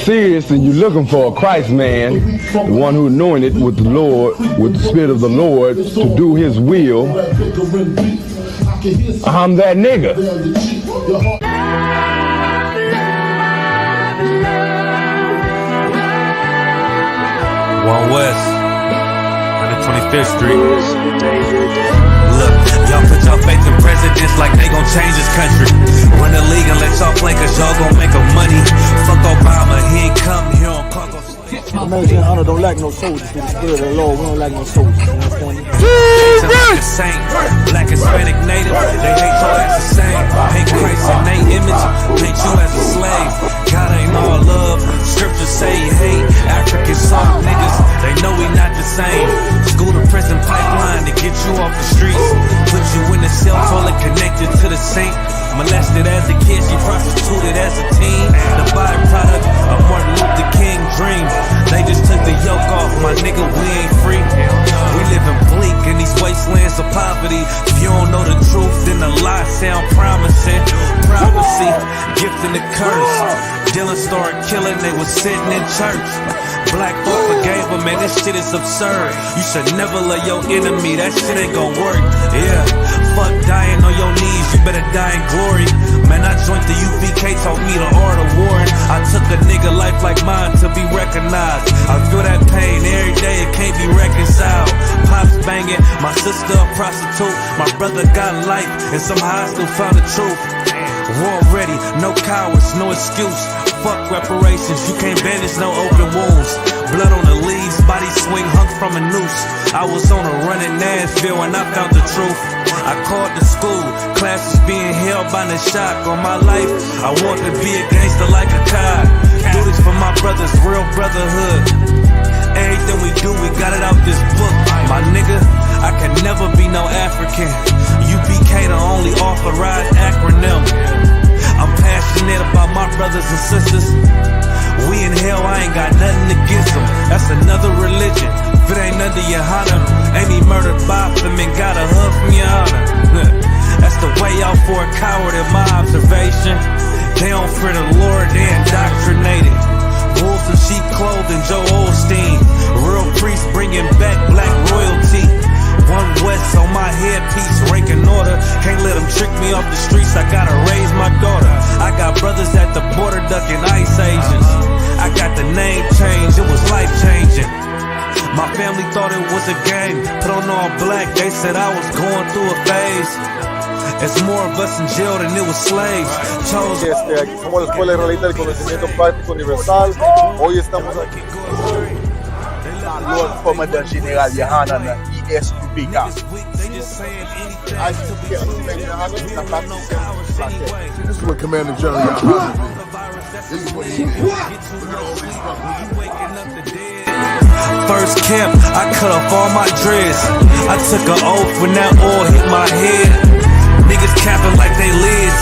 Serious, and you're looking for a Christ man, the one who anointed with the Lord, with the Spirit of the Lord, to do His will. I'm that nigga. One West, 125th Street. Look, y'all put your faith in presidents like they gon' change this country. Run the league and let y'all play, cause y'all gon' make a money. Fuck Obama, he ain't come here on Congo. American honor don't lack no soldiers. With the Spirit of the Lord, we don't lack no soldiers. You understand me? Like a saint, black, Hispanic, native, they hate y'all as the same. Hate Christ in their image, paint you as a slave. God ain't all love, scriptures say hate. African soft niggas, they know we not the same. School to prison pipeline to get you off the streets. Put you in the cell, toilet connected to the sink. Molested as a kid, she prostituted as a teen. The byproduct of Martin Luther King dreams. They just took the yoke off, my nigga, we ain't free. We living bleak in these wastelands of poverty. If you don't know the truth, then the lies sound promising. Prophecy, gift and the curse. Dylan started killing, they was sitting in church. Black folk forgave him, man, this shit is absurd. You should never love your enemy, that shit ain't gon' work. Yeah, fuck dying on your knees, you better die in glory. Man, I joined the UVK, taught me the art of warring. I took a nigga life like mine to be recognized. I feel that pain every day, it can't be reconciled. Pops banging, my sister a prostitute. My brother got life, and somehow I still found the truth. War ready, no cowards, no excuse. Fuck reparations, you can't bandage no open wounds. Blood on the leaves, body swing hung from a noose. I was on a run in Nashville and I found the truth. I called the school, classes being held by the shock. On my life, I want to be a gangster like a cop. Do this for my brothers, real brotherhood. Everything we do, we got it out this book. My nigga, I can never be no African. UPK the only authorized acronym. I'm passionate about my brothers and sisters. We in hell, I ain't got nothing against them. That's another religion. If it ain't under your honor, ain't he murdered by them and got a hug from your honor. That's the way out for a coward in my observation. They don't fear the Lord, they indoctrinated. Wolves in sheep clothing, Joe Osteen. Real priests bringing back black royalty. One West on my headpiece, ranking order. Can't let them trick me off the streets, I gotta raise my daughter. I got brothers at the border ducking ICE agents. I got the name change, it was life changing. My family thought it was a game. Put on all black, they said I was going through a phase. It's more of us in jail than it was slaves. Aquí somos la Escuela Israelita del Conocimiento Práctico Universal. Hoy estamos aquí. Lord Commandant General Yohanan ESUPK. This is what Commander General Yohanan did. This is what he did. First camp, I cut off all my dreads. I took an oath when that oil hit my head. Niggas capping like they lids.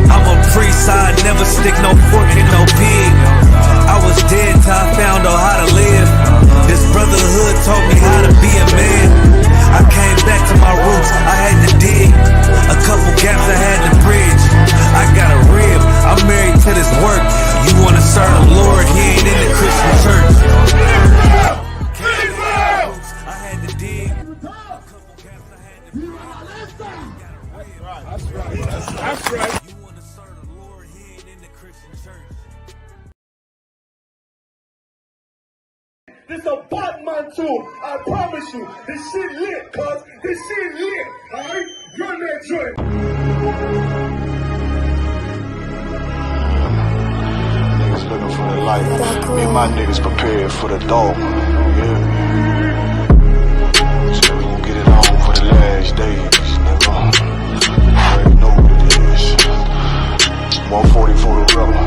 I'm a priest, I never stick no fork in no pig. I was dead till I found out how to live. This brotherhood taught me how to be a man. I came back to my roots, I had to dig. A couple gaps I had to bridge. I got a rib, I'm married to this work. You wanna serve the Lord, he ain't in the Christian church. I had to dig. That's right. You wanna serve the Lord, he ain't in the Christian church. This a Batman tool. I promise you. This shit lit, cuz. This shit lit. Alright? You're that joint. Niggas looking for the light. Me and my niggas prepared for the dog. Yeah. So we gon' get it on for the last days, nigga. Already know what it is. 140 for the rubber.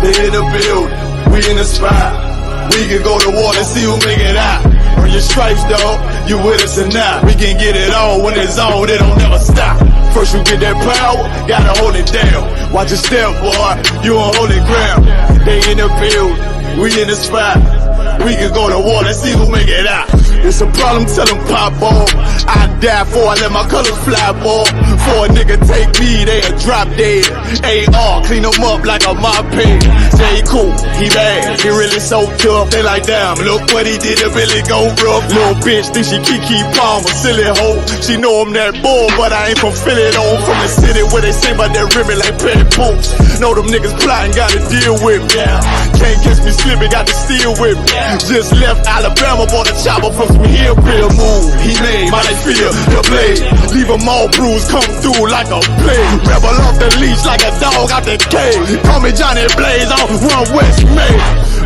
They in the building, we in the spot. We can go to war and see who make it out. Earn your stripes, dog, you with us or not. We can get it on when it's on, it don't never stop. First you get that power, gotta hold it down. Watch your step, boy, you on holy ground. They in the building, we in the spot. We can go to war and see who make it out. It's a problem, tell them pop off. I die for I let my colors fly, boy. For a nigga take me, they a drop dead. AR, clean them up like a mop pig. Say he cool, he bad, he really so tough. They like, damn, look what he did, it really go rough. Little bitch think she Kiki Palmer, silly hoe. She know I'm that bull, but I ain't from Philly though. From the city where they say about that ribbon like petty poops. Know them niggas plotting, gotta deal with me. Can't catch me slipping, got to steal with me. Just left Alabama, bought a chopper from some hillbill move. He made my life feel the blade. Leave them all bruised, come through like a plague. Rebel off the leash like a dog out the cage. Call me Johnny Blaze on Run West May.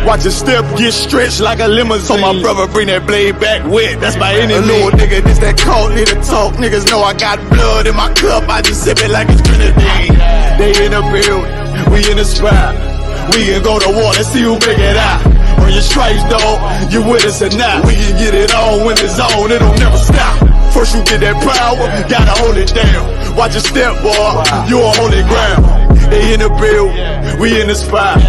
Watch your step get stretched like a limousine. So my brother bring that blade back wet, that's by any means. Little nigga, this that cold, need to talk. Niggas know I got blood in my cup, I just sip it like it's grenadine. They in the building, we in the spot. We can go to war, let's see who make it out. On your stripes, dog, you with us or not. We can get it on when it's on, it'll never stop. First you get that power, gotta hold it down. Watch your step, boy, you on holy ground. They in the building, we in the spot.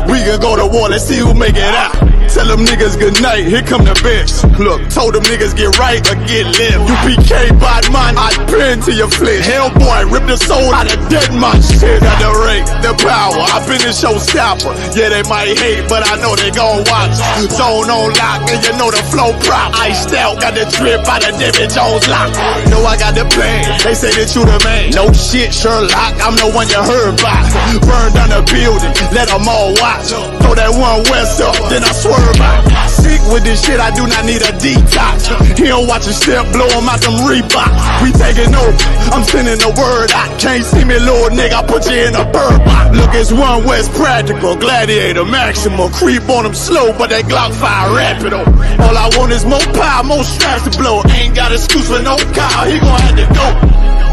We can go to war, let's see who make it out. Tell them niggas good night, here come the best. Look, told them niggas get right or get left. You PK bad man, I pin to your flesh. Hellboy, rip the soul out of dead man shit. Got the rate, the power, I been the showstopper. Yeah, they might hate, but I know they gon' watch. Zone on lock, and you know the flow prop. Iced out, got the drip out of David Jones lock. Know I got the plan, they say that you the man. No shit, Sherlock, I'm the one you heard about. Burn down the building, let them all watch. Throw that one west up, then I swerve out. Sick with this shit, I do not need a detox. He don't watch a step, blow him out them Reeboks. We taking over, I'm sending the word out. Can't see me, little nigga, I put you in a bird box. Look, it's One West Practical, Gladiator, Maximum. Creep on them slow, but they Glock 5 rapid. All I want is more power, more straps to blow. Ain't got excuse for no car, he gon' have to go.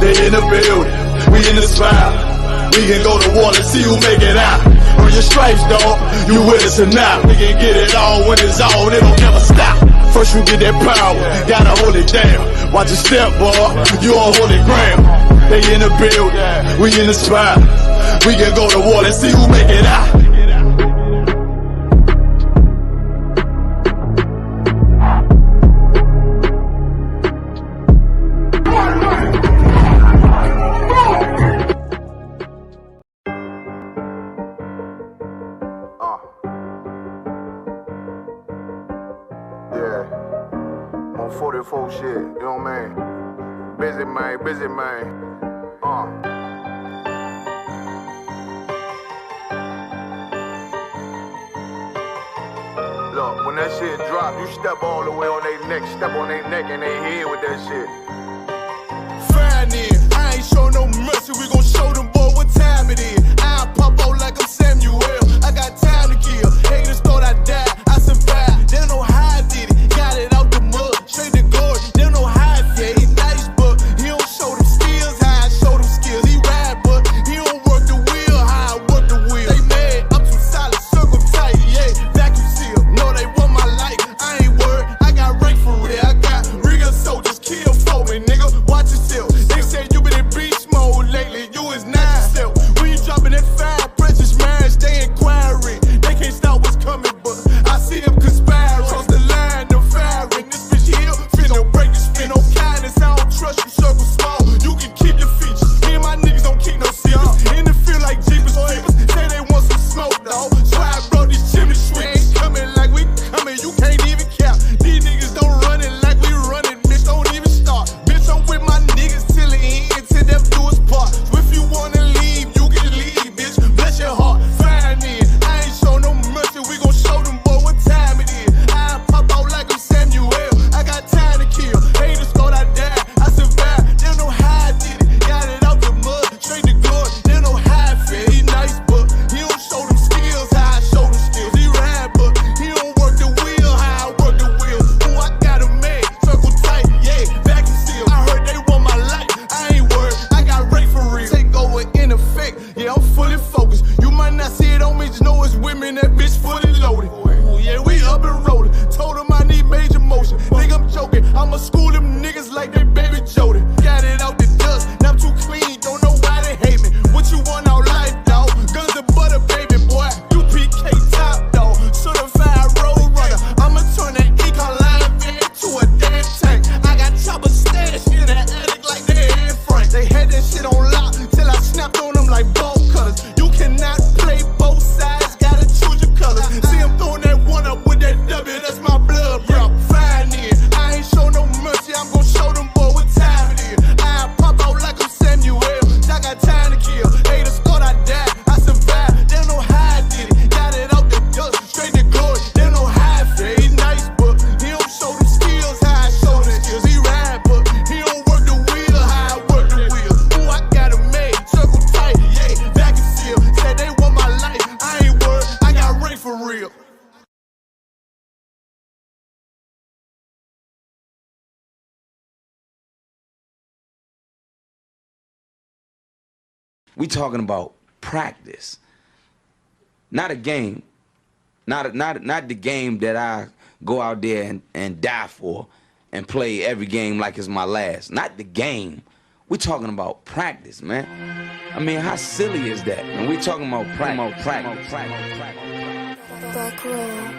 They in the building, we in the spot. We can go to war and see who make it out. On your stripes, dog, you with us or not. We can get it all when it's on, it'll never stop. First you get that power, gotta hold it down. Watch your step, boy, you on holy ground. They in the building, we in the spot. We can go to war and see who make it out. Yeah, on 44 shit, you know what I mean? Busy man. Look, when that shit drop, you step all the way on their neck, step on their neck and their head with that shit. Fine in, I ain't show no mercy, we gon' show them boy what time it is. I pop out like I'm Samuel, I got time to kill. Haters thought I died, I survived. They don't know how I did it, got it out the mud, straight to glory. They don't know how I feel, he nice but he don't show them skills, how I show them skills. He ride but he don't work the wheel, how I work the wheel. They mad, I'm too solid, circle tight, yeah, vacuum seal. No, they want my life, I ain't worried, I got rank for real. I got real soldiers, kill for me, nigga, watch yourself. They said you been in beast mode lately, you is not yourself. When you dropping that fire, Princess Marriage, they inquiring. They can't stop what's coming, but I see them conspiring. Cross the line, them firing. This bitch here, finna break the spin. No kindness, I don't trust you, circle small. You can keep your features. Me and my niggas don't keep no secrets. In the field like Jeepers Creepers, say they want some smoke, dawg. So I brought these chimney sweeps. Coming like we coming, you can't even cap. These niggas don't run it like we running, bitch, don't even start. Bitch, I'm with my niggas till the end, till death do us part. So if you wanna leave, you can leave, bitch, bless your heart. Fine in, I ain't show no mercy, we gon' show them boy what time it is. I pop out like I'm Samuel, I got time to kill. Haters thought I died, I survived. They don't know how I did it, got it out the mud, straight to glory. They don't know how I feel, he nice but he don't show them skills, how I show them skills. He ride but he don't work the wheel, how I work the wheel. Ooh, I got a man, circle tight, yeah, vacuum seal. I heard they want my life, I ain't worried, I got rate for real. Take over in effect, yeah, I'm fully focused. You might not see it on me, just know it's women, that bitch fully loaded. Ooh, yeah, we up and rolling. Told them I need major motion. Think I'm joking, I'ma school them niggas like they baby Jody. Got it out the dust, now I'm too clean, don't know why they hate me. What you want out life, dawg? Guns and butter, baby boy. You PK top, dawg. Certified road runner. I'ma turn that econ line van to a We talking about practice, not a game, not the game that I go out there and die for and play every game like it's my last. Not the game. We talking about practice, man. I mean, how silly is that? And we talking about practice. Back row.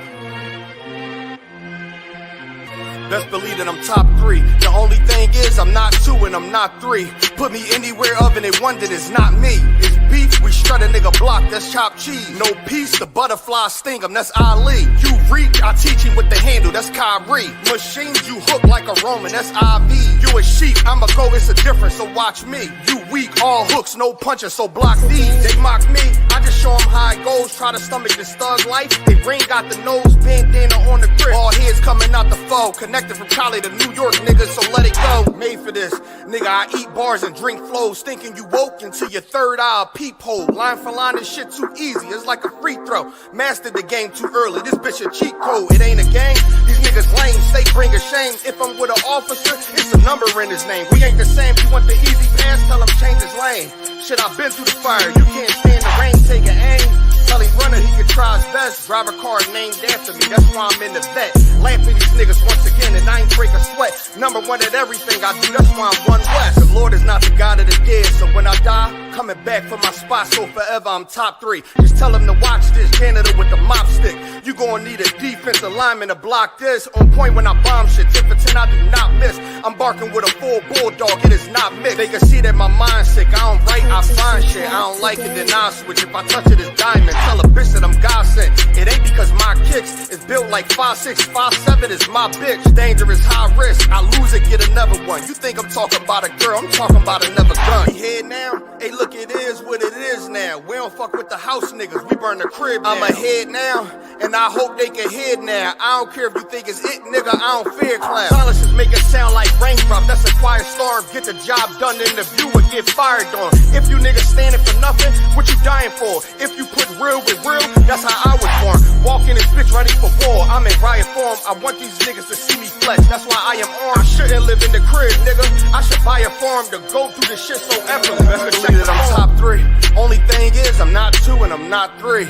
Best believe that I'm top 3. The only thing is I'm not 2 and I'm not 3. Put me anywhere of and they wonder it's not me. It's beef, we strut a nigga block, that's chopped cheese. No peace, the butterfly sting him, that's Ali. You reach, I teach him with the handle, that's Kyrie. Machines, you hook like a Roman, that's IV. You a sheep, I'm a go, it's a difference, so watch me. You weak, all hooks, no punches, so block these. They mock me, I just show them how it goes. Try to stomach this thug life. They ring got the nose, bandana on the grip. All heads coming out the foe, connected from Cali to New York, nigga, so let it go. Made for this, nigga, I eat bars and drink flows, thinking you woke into your third eye peephole. Line for line, this shit too easy, it's like a free throw. Mastered the game too early, this bitch a cheat code. It ain't a game, these niggas lame, they bring a shame. If I'm with an officer, it's a number in his name. We ain't the same, you want the easy pass, tell him change his lane. Shit, I've been through the fire, you can't stand the rain, take an aim. Tell him runner, he can try his best. Drive a car named after me, that's why I'm in the vet. Laugh at these niggas once again and I ain't break a sweat. Number 1 at everything I do, that's why I'm one west. The Lord is not the God of the dead, so when I die, coming back for my spot, so forever I'm top 3. Just tell him to watch this janitor with the mop stick. You gon' need a defensive lineman to block this. On point when I bomb shit, 10 for 10 I do not miss. I'm barking with a full bulldog, it is not mixed. They can see that my mind's sick, I don't write, I find shit. I don't like it, then I'll switch. If I touch it, it's diamond. Tell a bitch that I'm God sent. It ain't because my kicks is built like 5'6", 5'7" is my bitch. Dangerous, high risk. I lose it, get another one. You think I'm talking about a girl? I'm talking about another gun. We here now? Hey, look, it is what it is now. We don't fuck with the house niggas. We burn the crib down. I'm ahead now, and I hope they can hear now. I don't care if you think it's it, nigga. I don't fear clown. Silences make it sound like raindrop. That's a quiet storm. Get the job done in the view and get fired on. If you niggas standing for nothing, what you dying for? If you put real with real, that's how I was born. Walking this bitch ready for war. I'm in riot form. I want these niggas to see me flex. That's why I am armed. I shouldn't live in the crib, nigga. I should buy a farm to go through this shit so effortless. Best believe that I'm top 3. Only thing is I'm not 2 and I'm not 3.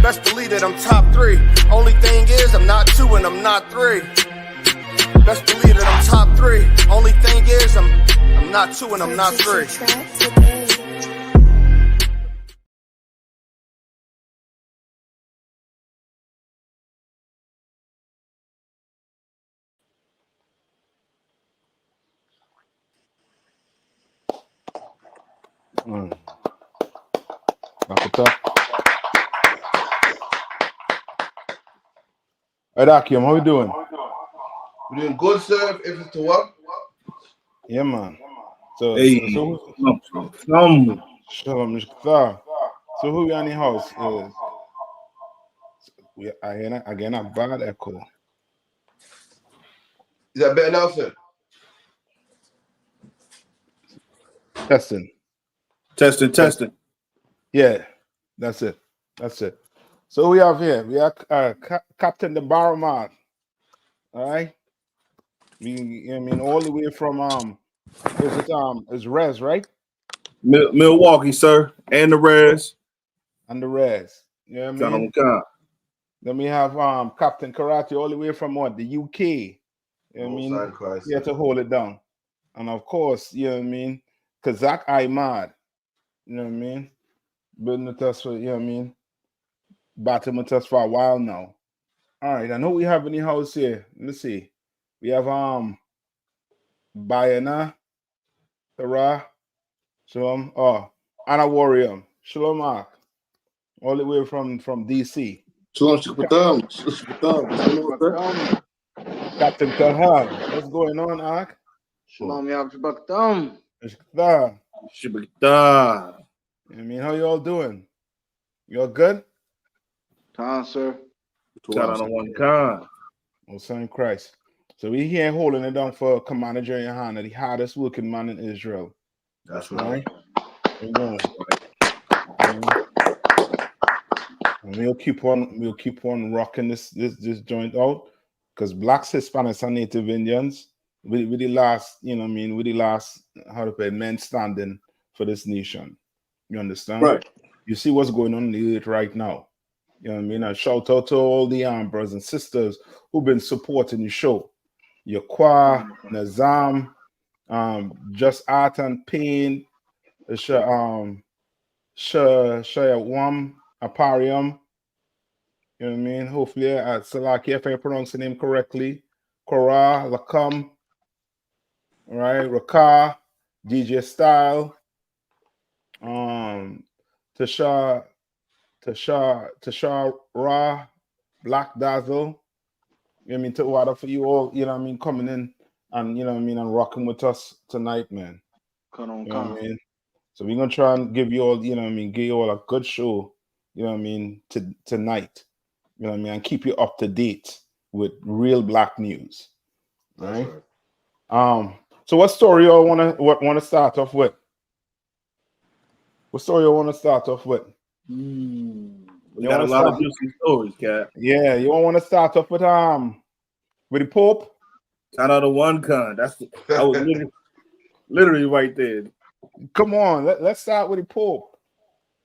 Best believe that I'm top 3. Only thing is I'm not 2 and I'm not 3. Best believe that I'm top 3. Only thing is I'm not 2 and I'm not 3. Knock it up. All right, Akim, how we doing? We're doing good, sir. If it's to work. Yeah, man. So, Hey, Shalom, Mishkata. So who we on the house? I get a bad echo. Is that better now, sir? Testing. Yeah, that's it. So we have here, we have Captain the Barraman. All right. All the way from is Rez, right? Milwaukee, sir, and the Rez. Yeah, Then we have Captain Karate all the way from the UK. You know what I mean? He had to hold it down. And of course, you know what I mean, Kazak Ahmad. You know what I mean? Been with us for, you know what I mean, battling with us for a while now. All right, I know we have in the house here. Let's see. We have Bayana, Tara, Shalom, Anna Warrior, Shalom Mark, all the way from DC. Shalom, Captain Kahal, what's going on, Ak? Shalom, Shabaktam. Shabaktam. I mean, how you all doing? You all good? Khan, sir. Shout out on one Khan. Oh, son Christ. So we here holding it down for Commander Jerry Hanna, the hardest working man in Israel. That's right. And we'll keep on rocking this joint out, because blacks, Hispanics, and Native Indians, with the last, you know what I mean, with the last, how to put it, men standing for this nation. You understand? Right. You see what's going on in the earth right now. You know what I mean? And shout out to all the brothers and sisters who've been supporting the show. Yaqua, Nazam, Just Art and Pain, Shayawam, Aparium. You know what I mean? Hopefully, Salaki, if I pronounce the name correctly. Kora, Lakam, all right, Raka, DJ Style, Tasha Ra, Black Dazzle. You know what I mean? To water for you all, you know what I mean, coming in and you know what I mean, and rocking with us tonight, man. Come on, you know what I mean? So we're gonna try and give you all, you know what I mean, give you all a good show, you know what I mean, tonight. You know what I mean, and keep you up to date with real black news. Right? So what story you wanna start off with? What story you wanna start off with? We got a lot of juicy stories, Cap. Yeah, you want to start off with the Pope? Shout out to one con. That was literally right there. Come on, let's start with the Pope.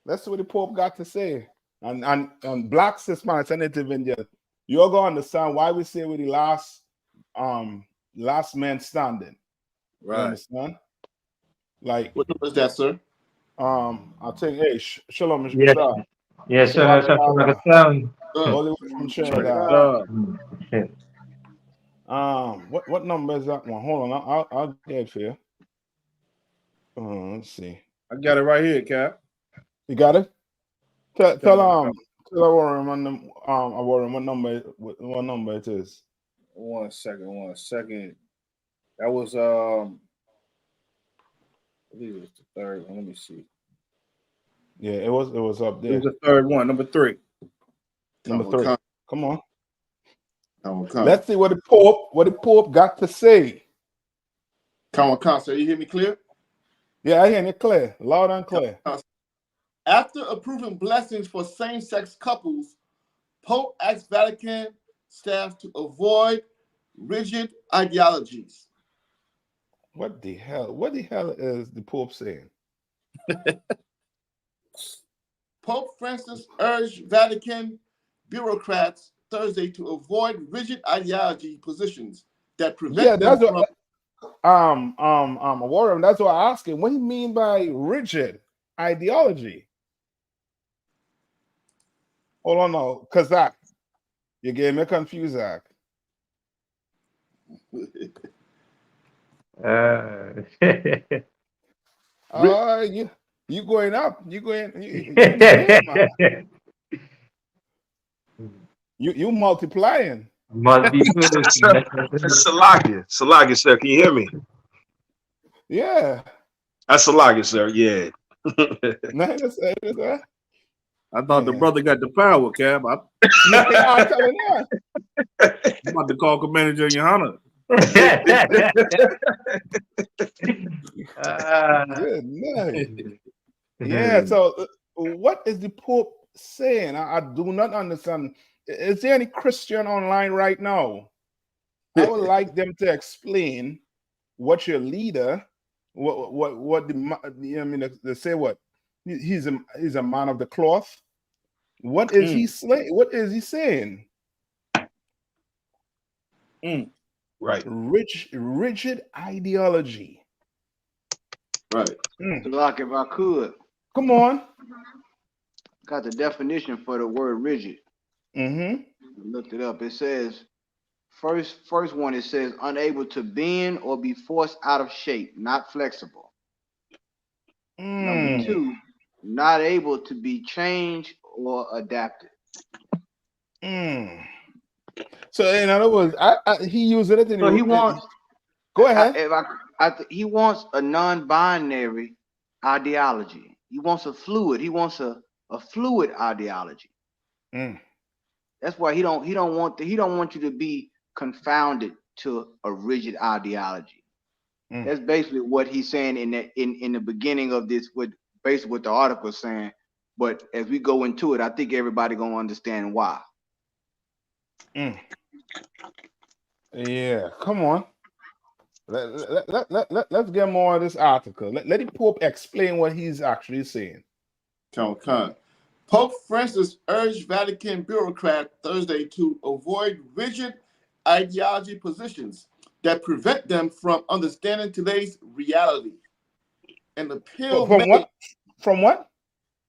Let's see what the Pope got to say. And Black Sis Man, it's anything in there. You're gonna understand why we say we're the last man standing. Right. You understand? Like what was that, sir? I'll take Shalom. Yes, yes, sir. What number is that one? Hold on, I'll get it for you. Let's see. I got it right here, Cap. You got it? Tell Warren what number it is. One second. That was I believe it was the third one. Let me see. Yeah, it was up there. It was the third one, number 3. Number 3. Come on. Let's see what the Pope got to say. Come on, sir. You hear me clear? Yeah, I hear you clear, loud and clear. After approving blessings for same-sex couples, Pope asked Vatican staff to avoid rigid ideologies. What the hell? What the hell is the Pope saying? Pope Francis urged Vatican bureaucrats Thursday to avoid rigid ideology positions that prevent them from. Warren, that's what I asked him. What do you mean by rigid ideology? Hold on, no, Kazak. You gave me confused, Zach. You going up? You multiplying. Salakia, sir. Can you hear me? Yeah. That's Salakia, sir. Yeah. I thought the brother got the power, Cap. I'm about to call Commander Johanna. Good night. Yeah. So, what is the Pope saying? I do not understand. Is there any Christian online right now? I would like them to explain what your leader, what they say what he's a man of the cloth. What is he saying? What is he saying? Right. Rigid ideology. Right. Like if I could. Come on. Got the definition for the word rigid. Mm-hmm. Looked it up. It says first one, it says unable to bend or be forced out of shape, not flexible. Number 2, not able to be changed or adapted. So in other words, he used it. So he wants. Go ahead. He wants a non-binary ideology. He wants a fluid. He wants a fluid ideology. That's why he don't want you to be confounded to a rigid ideology. That's basically what he's saying in the beginning of this. Basically what the article is saying. But as we go into it, I think everybody gonna understand why. Yeah, come on. Let's get more of this article. Let the Pope explain what he's actually saying. Pope Francis urged Vatican bureaucrats Thursday to avoid rigid ideology positions that prevent them from understanding today's reality. And the appeal from what?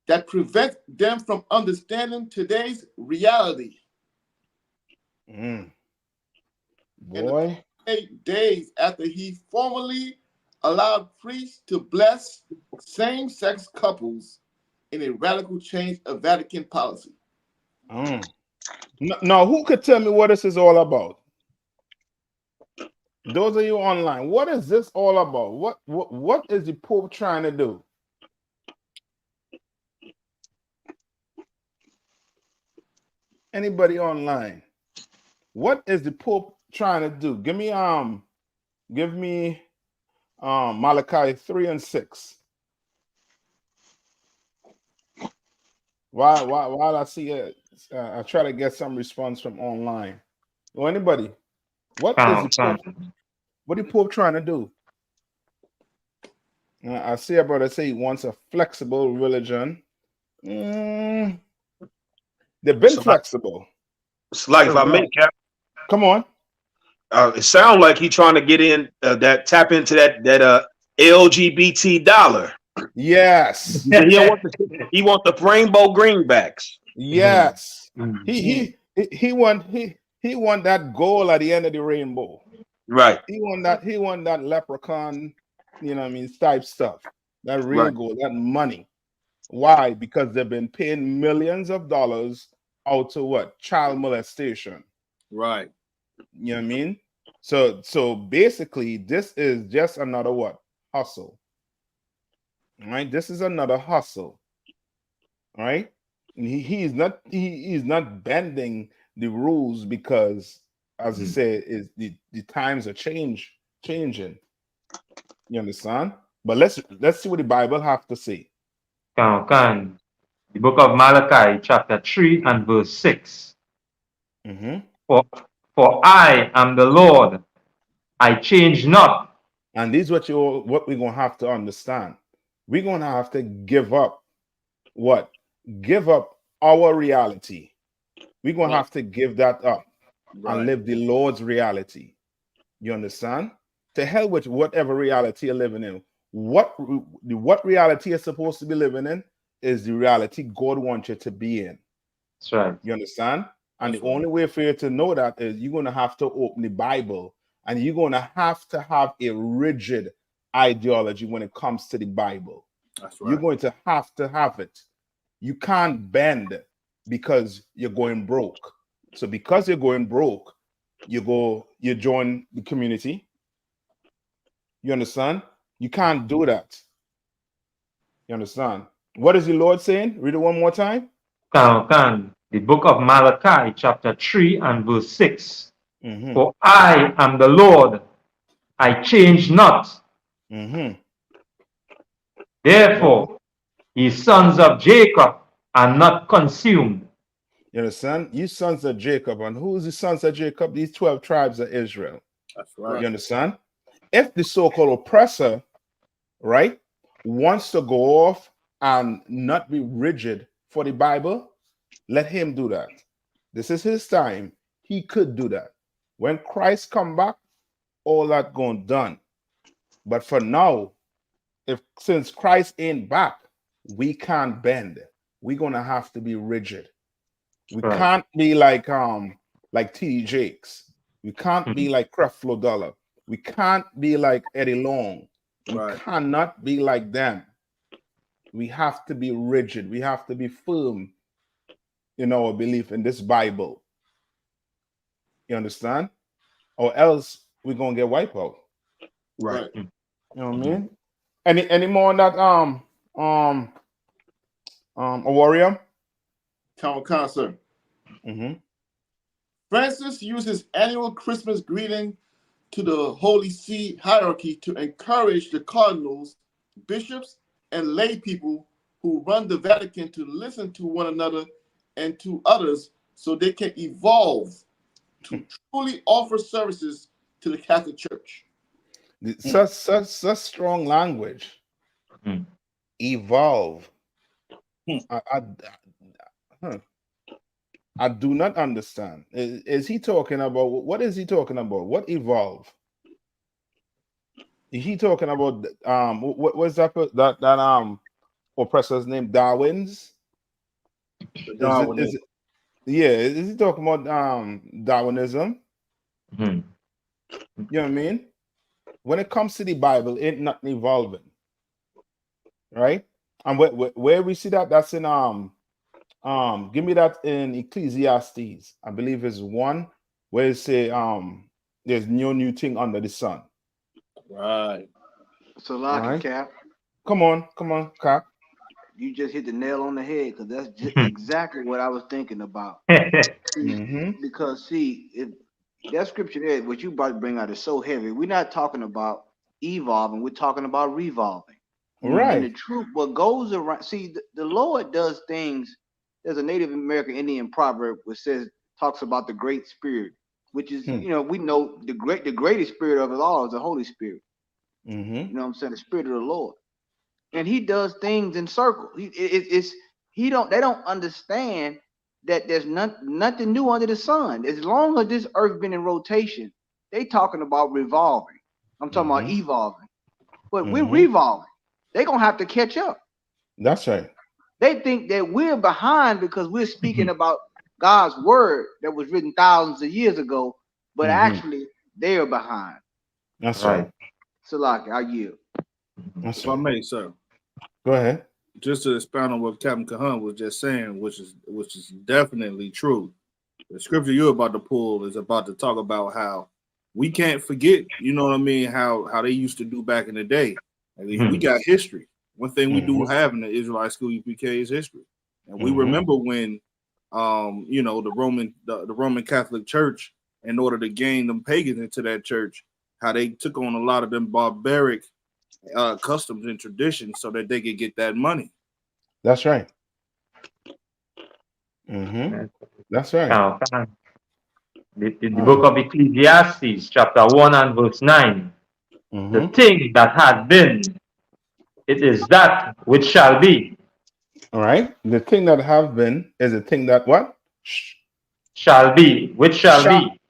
That prevent them from understanding today's reality. Boy. 8 days after he formally allowed priests to bless same-sex couples in a radical change of Vatican policy. Now, who could tell me what this is all about? Those of you online, what is this all about? What is the Pope trying to do? Anybody online? What is the Pope trying to do? Give me Malachi 3 and 6. While I see it, I try to get some response from online. Or anybody? What the Pope trying to do? I see a brother say he wants a flexible religion. They've been flexible. It's like if I make Cap. Come on. It sounds like he's trying to get in tap into that LGBT dollar. Yes. He want the rainbow greenbacks. Yes. He want that goal at the end of the rainbow. Right. He want that leprechaun, type stuff. That real goal, that money. Why? Because they've been paying millions of dollars out to what? Child molestation. Right. You know what I mean? So basically, this is just another what? Hustle. Right? This is another hustle. Right? And he's not bending the rules because, as he said, is the times are changing. You understand? But let's see what the Bible have to say. The book of Malachi, chapter 3 and verse 6. For I am the Lord, I change not. And this is what we're gonna have to understand. We're gonna have to give up what? Give up our reality. We're gonna have to give that up and live the Lord's reality. You understand? To hell with whatever reality you're living in. What reality you're supposed to be living in is the reality God wants you to be in. That's right. You understand? And the only way for you to know that is you're going to have to open the Bible, and you're going to have a rigid ideology when it comes to the Bible. That's right. You're going to have it. You can't bend because you're going broke. So because you're going broke, you join the community. You understand? You can't do that. You understand? What is the Lord saying? Read it one more time. The book of Malachi, chapter 3 and verse 6. For I am the Lord, I change not. Therefore, ye sons of Jacob are not consumed. You understand? You sons of Jacob. And who is the sons of Jacob? These 12 tribes of Israel. That's right. You understand? If the so-called oppressor, right, wants to go off and not be rigid for the Bible, let him do that. This is his time. He could do that. When Christ come back, all that going done. But for now, since Christ ain't back, we can't bend. We're gonna have to be rigid. We can't be like T.D. Jakes. We can't be like Creflo Dollar. We can't be like Eddie Long. We cannot be like them. We have to be rigid. We have to be firm in our belief in this Bible. You understand? Or else we're gonna get wiped out. Right. You know what I mean? Any more on that a warrior? Town concert. Francis uses annual Christmas greeting to the Holy See hierarchy to encourage the cardinals, bishops, and lay people who run the Vatican to listen to one another and to others so they can evolve to truly offer services to the Catholic Church. Such strong language. Evolve. I do not understand. Is he talking about, what is he talking about? What evolve? Is he talking about what was that oppressor's name? Darwin's? Is he talking about Darwinism? You know what I mean? When it comes to the Bible, it ain't nothing evolving, right? And where we see that, that's in give me that in Ecclesiastes. I believe it's 1 where it say there's no new thing under the sun. Right. So like Cap. Come on, Cap. You just hit the nail on the head, because that's just exactly what I was thinking about. Because see, if that scripture there, what you about to bring out is so heavy. We're not talking about evolving, we're talking about revolving. Right. And the truth, what goes around, see, the Lord does things. There's a Native American Indian proverb which talks about the Great Spirit, which is, we know the greatest spirit of it all is the Holy Spirit. You know what I'm saying? The Spirit of the Lord. And he does things in circles. They don't understand that there's nothing new under the sun. As long as this earth been in rotation, they talking about revolving. I'm talking about evolving. But we're revolving. They're gonna have to catch up. That's right. They think that we're behind because we're speaking about God's word that was written thousands of years ago, but actually they're behind. That's right. So like I yield. If I may, sir. Go ahead. Just to expound on what Captain Kahan was just saying, which is definitely true. The scripture you're about to pull is about to talk about how we can't forget, you know what I mean, how they used to do back in the day. We got history. One thing we do have in the Israelite School UPK is history. And we remember when the Roman Catholic Church, in order to gain them pagans into that church, how they took on a lot of them barbaric customs and traditions so that they could get that money. That's right. That's right. Now, the book of Ecclesiastes, chapter 1 and verse 9. The thing that had been, it is that which shall be. All right. The thing that have been is the thing that what? Shall be. Which shall be.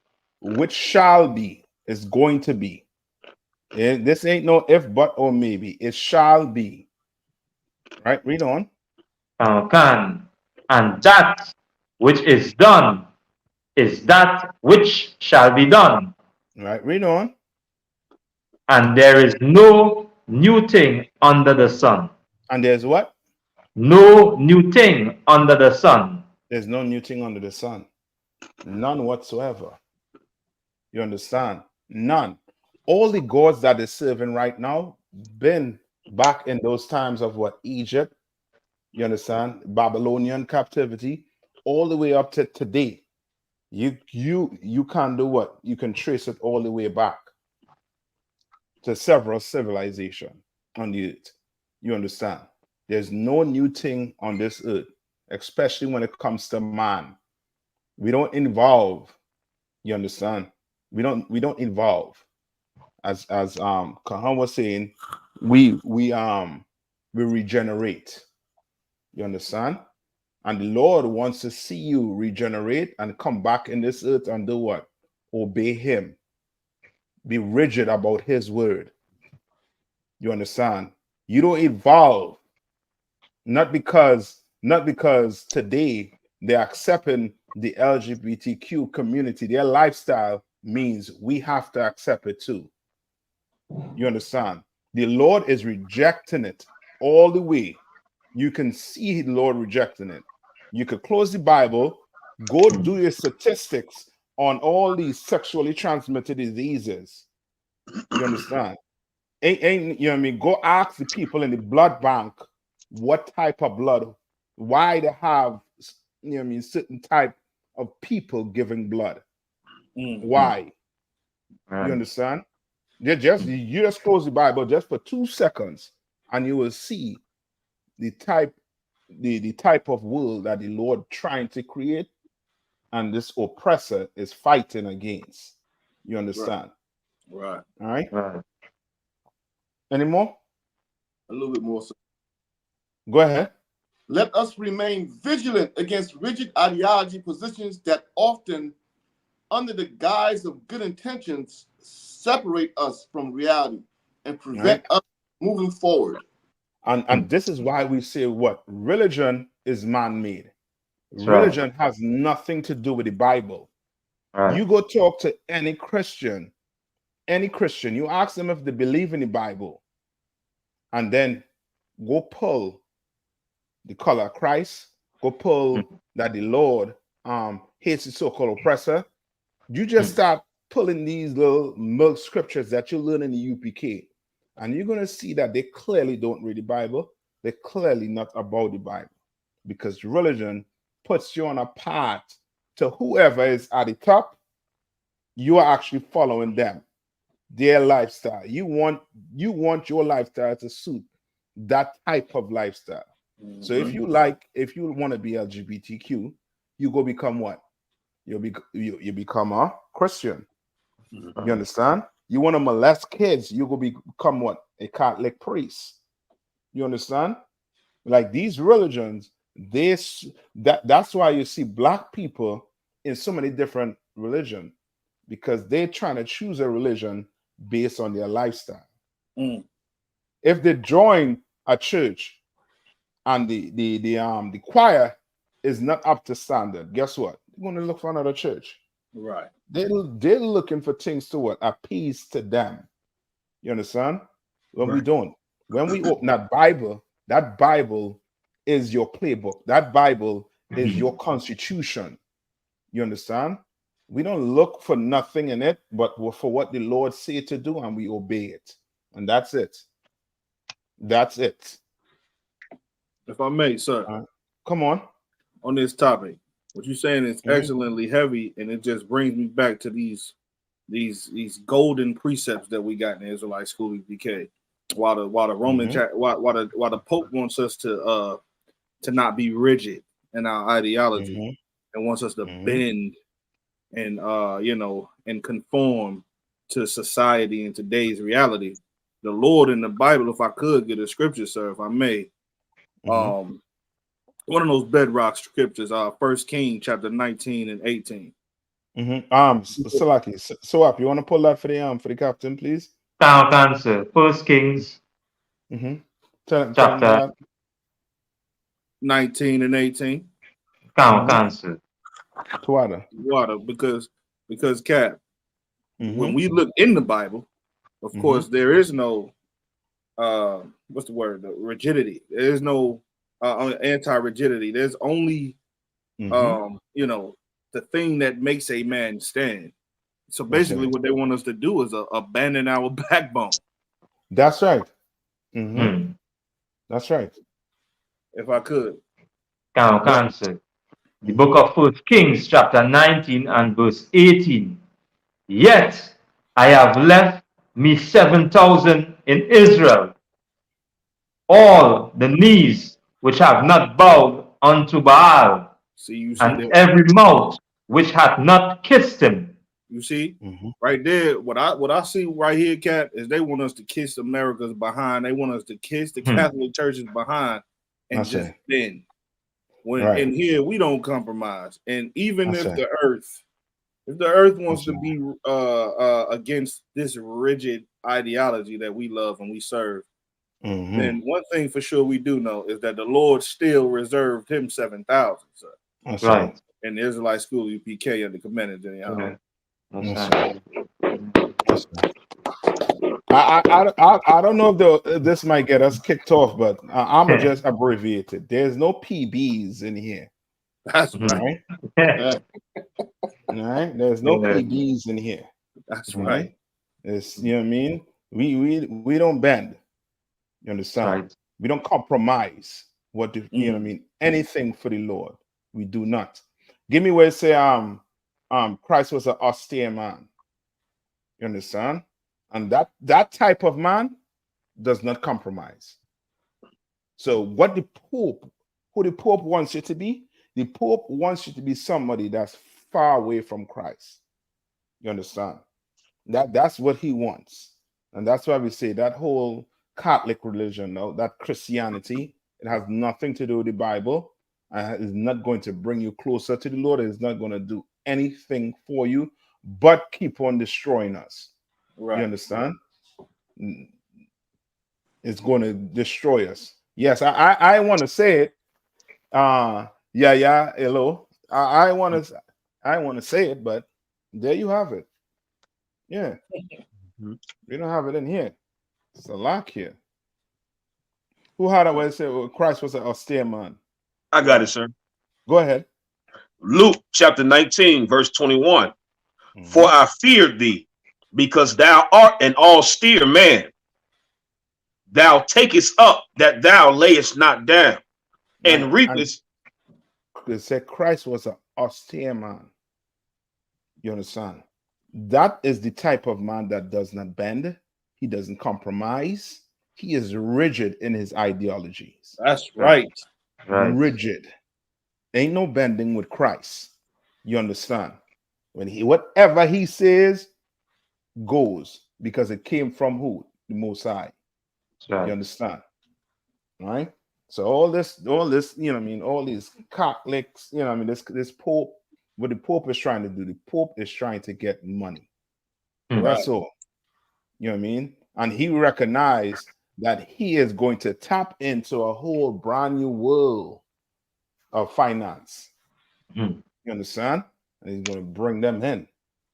Which shall be is going to be. This ain't no if, but, or maybe. It shall be. Right? Read on. And that which is done is that which shall be done. Right? Read on. And there is no new thing under the sun. And there's what? No new thing under the sun. There's no new thing under the sun. None whatsoever. You understand? None. All the gods that they're serving right now been back in those times of what? Egypt. You understand? Babylonian captivity. All the way up to today. You can do what? You can trace it all the way back to several civilizations on the earth. You understand? There's no new thing on this earth, especially when it comes to man. We don't evolve. You understand? We don't evolve. As Kahan was saying, we regenerate. You understand? And the Lord wants to see you regenerate and come back in this earth and do what? Obey him. Be rigid about his word. You understand? You don't evolve. Not because today they're accepting the LGBTQ community. Their lifestyle means we have to accept it too. You understand? The Lord is rejecting it all the way. You can see the Lord rejecting it. You could close the Bible, go do your statistics on all these sexually transmitted diseases. You understand? Ain't you know what I mean? Go ask the people in the blood bank what type of blood, why they have, you know what I mean, certain type of people giving blood. Why? You understand? You just close the Bible just for 2 seconds, and you will see the type of world that the Lord trying to create, and this oppressor is fighting against. You understand? Right. All right. Any more? A little bit more. Sir. Go ahead. Let us remain vigilant against rigid ideology positions that often, under the guise of good intentions, separate us from reality and prevent us moving forward. And this is why we say what? Religion is man-made. Religion has nothing to do with the Bible. You go talk to any Christian, you ask them if they believe in the Bible, and then go pull the color of Christ, go pull that the Lord hates the so-called oppressor. You just start pulling these little milk scriptures that you learn in the UPK, and you're going to see that they clearly don't read the Bible. They're clearly not about the Bible, because religion puts you on a path to whoever is at the top. You are actually following them, their lifestyle. You want your lifestyle to suit that type of lifestyle. So if you want to be LGBTQ, you go become what? You become a Christian. You understand? You want to molest kids, you go become what? A Catholic priest. You understand? Like these religions, that's why you see black people in so many different religions, because they're trying to choose a religion based on their lifestyle. If they join a church and the choir is not up to standard, guess what? They're going to look for another church. Right. They're looking for things to what? Appease to them. You understand? When we don't. When we open that Bible is your playbook. That Bible is your constitution. You understand? We don't look for nothing in it, but for what the Lord said to do, and we obey it. And that's it. That's it. If I may, sir. Come on. On this topic, what you're saying is excellently heavy, and it just brings me back to these golden precepts that we got in the Israelite School UPK. While the Roman while the Pope wants us to not be rigid in our ideology and wants us to bend and and conform to society and today's reality. The Lord in the Bible, if I could get a scripture, sir, if I may, one of those bedrock scriptures, 1 Kings chapter 19 and 18. Salaki, Soap, you want to pull that for the captain, please? Can't answer. 1 Kings chapter 19 and 18. Can't answer. Water, because Cap, when we look in the Bible, of course, there is no what's the word? The rigidity. There is no anti-rigidity. There's only the thing that makes a man stand. So basically, what they want us to do is abandon our backbone. That's right. That's right. If I could. Can't answer. The book of 1 Kings chapter 19 and verse 18. Yet I have left me 7,000 in Israel, all the knees which have not bowed unto Baal, and every mouth which hath not kissed him. You see, right there, what I see right here, Cat, is they want us to kiss America's behind. They want us to kiss the Catholic churches behind and just bend. In here we don't compromise. And even if the earth wants to be against this rigid ideology that we love and we serve, then one thing for sure we do know is that the Lord still reserved him 7,000. That's right. In the Israelite School UPK under Commander Jenny. I don't know if this might get us kicked off, but I'm gonna just abbreviate it. There's no PBs in here. That's right. All right. There's no PBs in here. That's right. It's, you know what I mean? We don't bend. You understand? Right. We don't compromise. You know what I mean? Anything for the Lord. We do not. Give me where it say Christ was an austere man. You understand? And that type of man does not compromise. So what who the Pope wants you to be, the Pope wants you to be somebody that's far away from Christ. You understand? That's what he wants. And that's why we say that whole Catholic religion, no, that Christianity. It has nothing to do with the Bible. It's not going to bring you closer to the Lord. It's not going to do anything for you, but keep on destroying us. Right. You understand? It's going to destroy us. Yes, I want to say it. Hello. I want to say it, but there you have it. Yeah. We don't have it in here. It's a lock here. Who had a way to say Christ was an austere man? I got it, sir. Go ahead. Luke chapter 19, verse 21. For I feared thee, because thou art an austere man. Thou takest up that thou layest not down, and reapest. It said Christ was an austere man. You understand? That is the type of man that does not bend. He doesn't compromise. He is rigid in his ideologies. That's right. Rigid. Ain't no bending with Christ. You understand? When whatever he says goes, because it came from who? The Most High. Right. You understand? Right? So all this, you know what I mean, all these Catholics, you know what I mean, this Pope, what the Pope is trying to do, the Pope is trying to get money. Right. That's all. You know what I mean? And he recognized that he is going to tap into a whole brand new world of finance. You understand? And he's going to bring them in.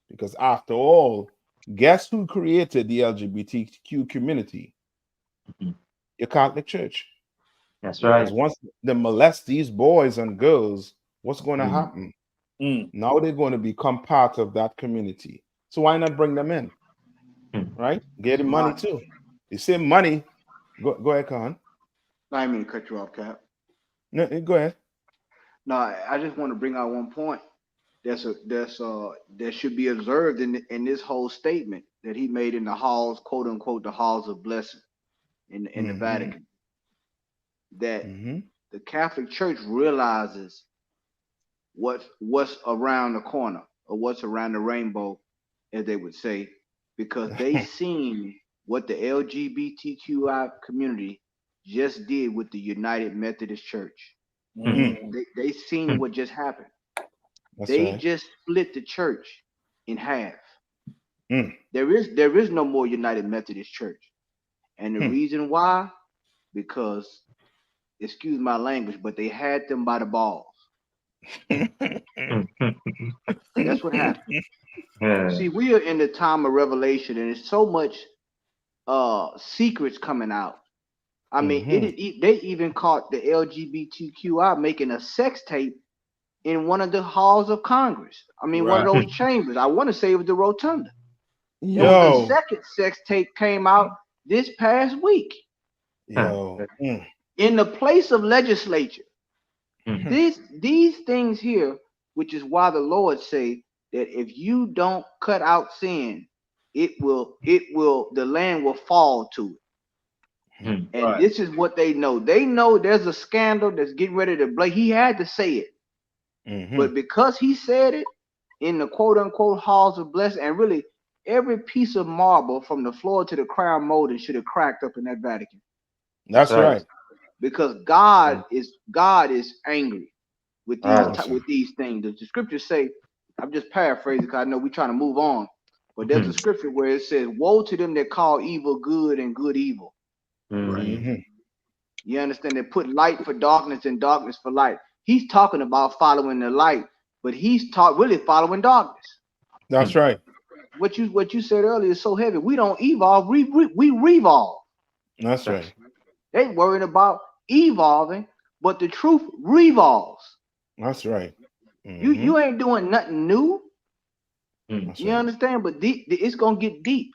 Because after all, guess who created the LGBTQ community? Your Catholic Church. That's right. Because once they molest these boys and girls, what's going to happen? Now they're going to become part of that community. So why not bring them in? Right? Get them money too. You say money. Go ahead, Khan. I didn't mean to cut you off, Cap. No, go ahead. No, I just want to bring out one point. That should be observed in this whole statement that he made in the halls, quote unquote, the halls of blessing in the Vatican. That the Catholic Church realizes what's around the corner or what's around the rainbow, as they would say, because they seen what the LGBTQI community just did with the United Methodist Church. They seen what just happened. They just split the church in half. There is no more United Methodist Church. And the reason why, because, excuse my language, but they had them by the balls. That's what happened. See, we are in the time of revelation, and there's so much secrets coming out. I mean, they even caught the LGBTQI making a sex tape in one of the halls of Congress. I mean, one of those chambers. I want to say it was the Rotunda. The second sex tape came out this past week. In the place of legislature. These things here, which is why the Lord say that if you don't cut out sin, the land will fall to it. And this is what they know. They know there's a scandal that's getting ready to break. He had to say it. But because he said it in the quote unquote halls of blessing, and really every piece of marble from the floor to the crown molding should have cracked up in that Vatican. That's right. Because God is angry with these things. The scriptures say, I'm just paraphrasing because I know we're trying to move on. But there's a scripture where it says, woe to them that call evil good and good evil. You understand? They put light for darkness and darkness for light. He's talking about following the light, but he's really following darkness. That's right. What you said earlier is so heavy. We don't evolve, we revolve. That's right. They worried about evolving, but the truth revolves. That's right. You ain't doing nothing new. You understand? But it's gonna get deep.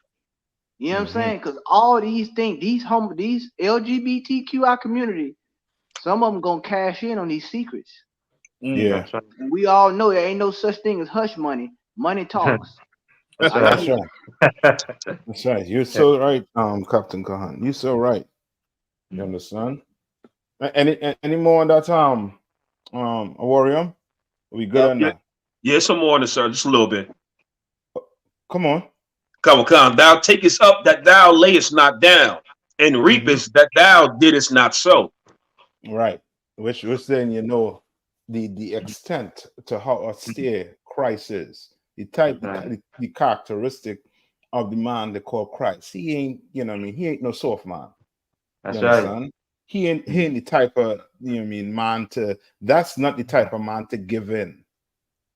You know what I'm saying? Because all these things, these LGBTQI community, some of them gonna cash in on these secrets. Yeah. And we all know there ain't no such thing as hush money. Money talks. That's right. That's right. You're so right, Captain Kahan. You're so right. You understand? Any more on that Warrior? We good on that? Yeah, some more on it, sir. Just a little bit. Come on. Come. Thou takest up that thou layest not down, and reapest that thou didst not sow. Right. Which then you know the extent to how austere Christ is, the type, the characteristic of the man they call Christ. He ain't, you know what I mean, he ain't no soft man. That's right. He ain't the type of, you know what I mean, man to, that's not the type of man to give in.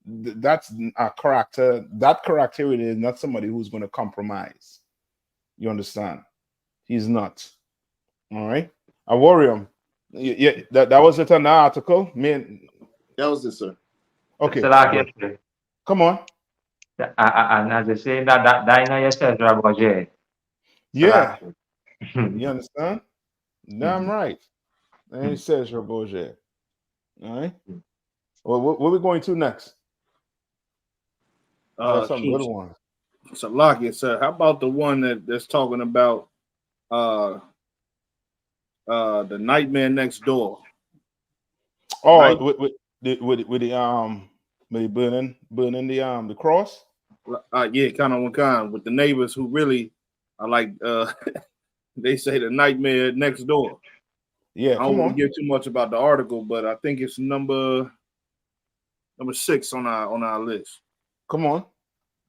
That's a character, that character is not somebody who's going to compromise. You understand? He's not. All right. I worry him. Yeah, that was it on the article. Man, that was it, sir. Okay. Come on. And as I say, that yourself, Roger. Yeah. You understand? Damn right. And he says Roger. All right. Well, what are we going to next? Some good one. So Lockie, sir, how about the one that's talking about the Nightmare Next Door? Oh, right? with the burning the cross. Yeah, kind of one kind with the neighbors who really are like they say the Nightmare Next Door. Yeah, I don't want to give too much about the article, but I think it's number 6 on our list. Come on,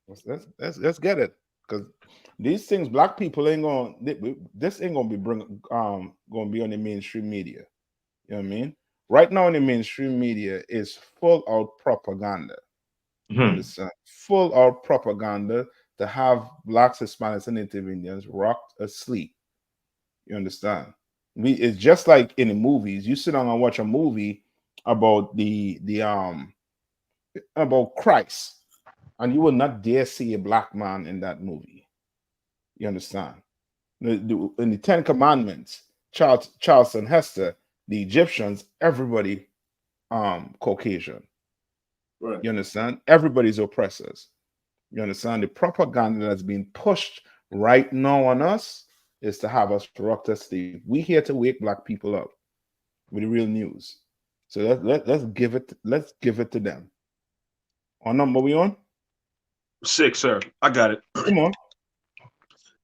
let's get it, because these things black people ain't gonna. This ain't gonna be gonna be on the mainstream media. You know what I mean? Right now, in the mainstream media is full out propaganda. It's full out propaganda to have blacks, Hispanics, and Native Indians rocked asleep. You understand? It's just like in the movies. You sit down and watch a movie about about Christ, and you will not dare see a black man in that movie. You understand? In the Ten Commandments, Charlton Heston, the Egyptians, everybody Caucasian. Right. You understand? Everybody's oppressors. You understand? The propaganda that's being pushed right now on us is to have us rocked asleep. We here to wake black people up with the real news. So let's give it to them. What number we on? 6, sir. I got it. Come on.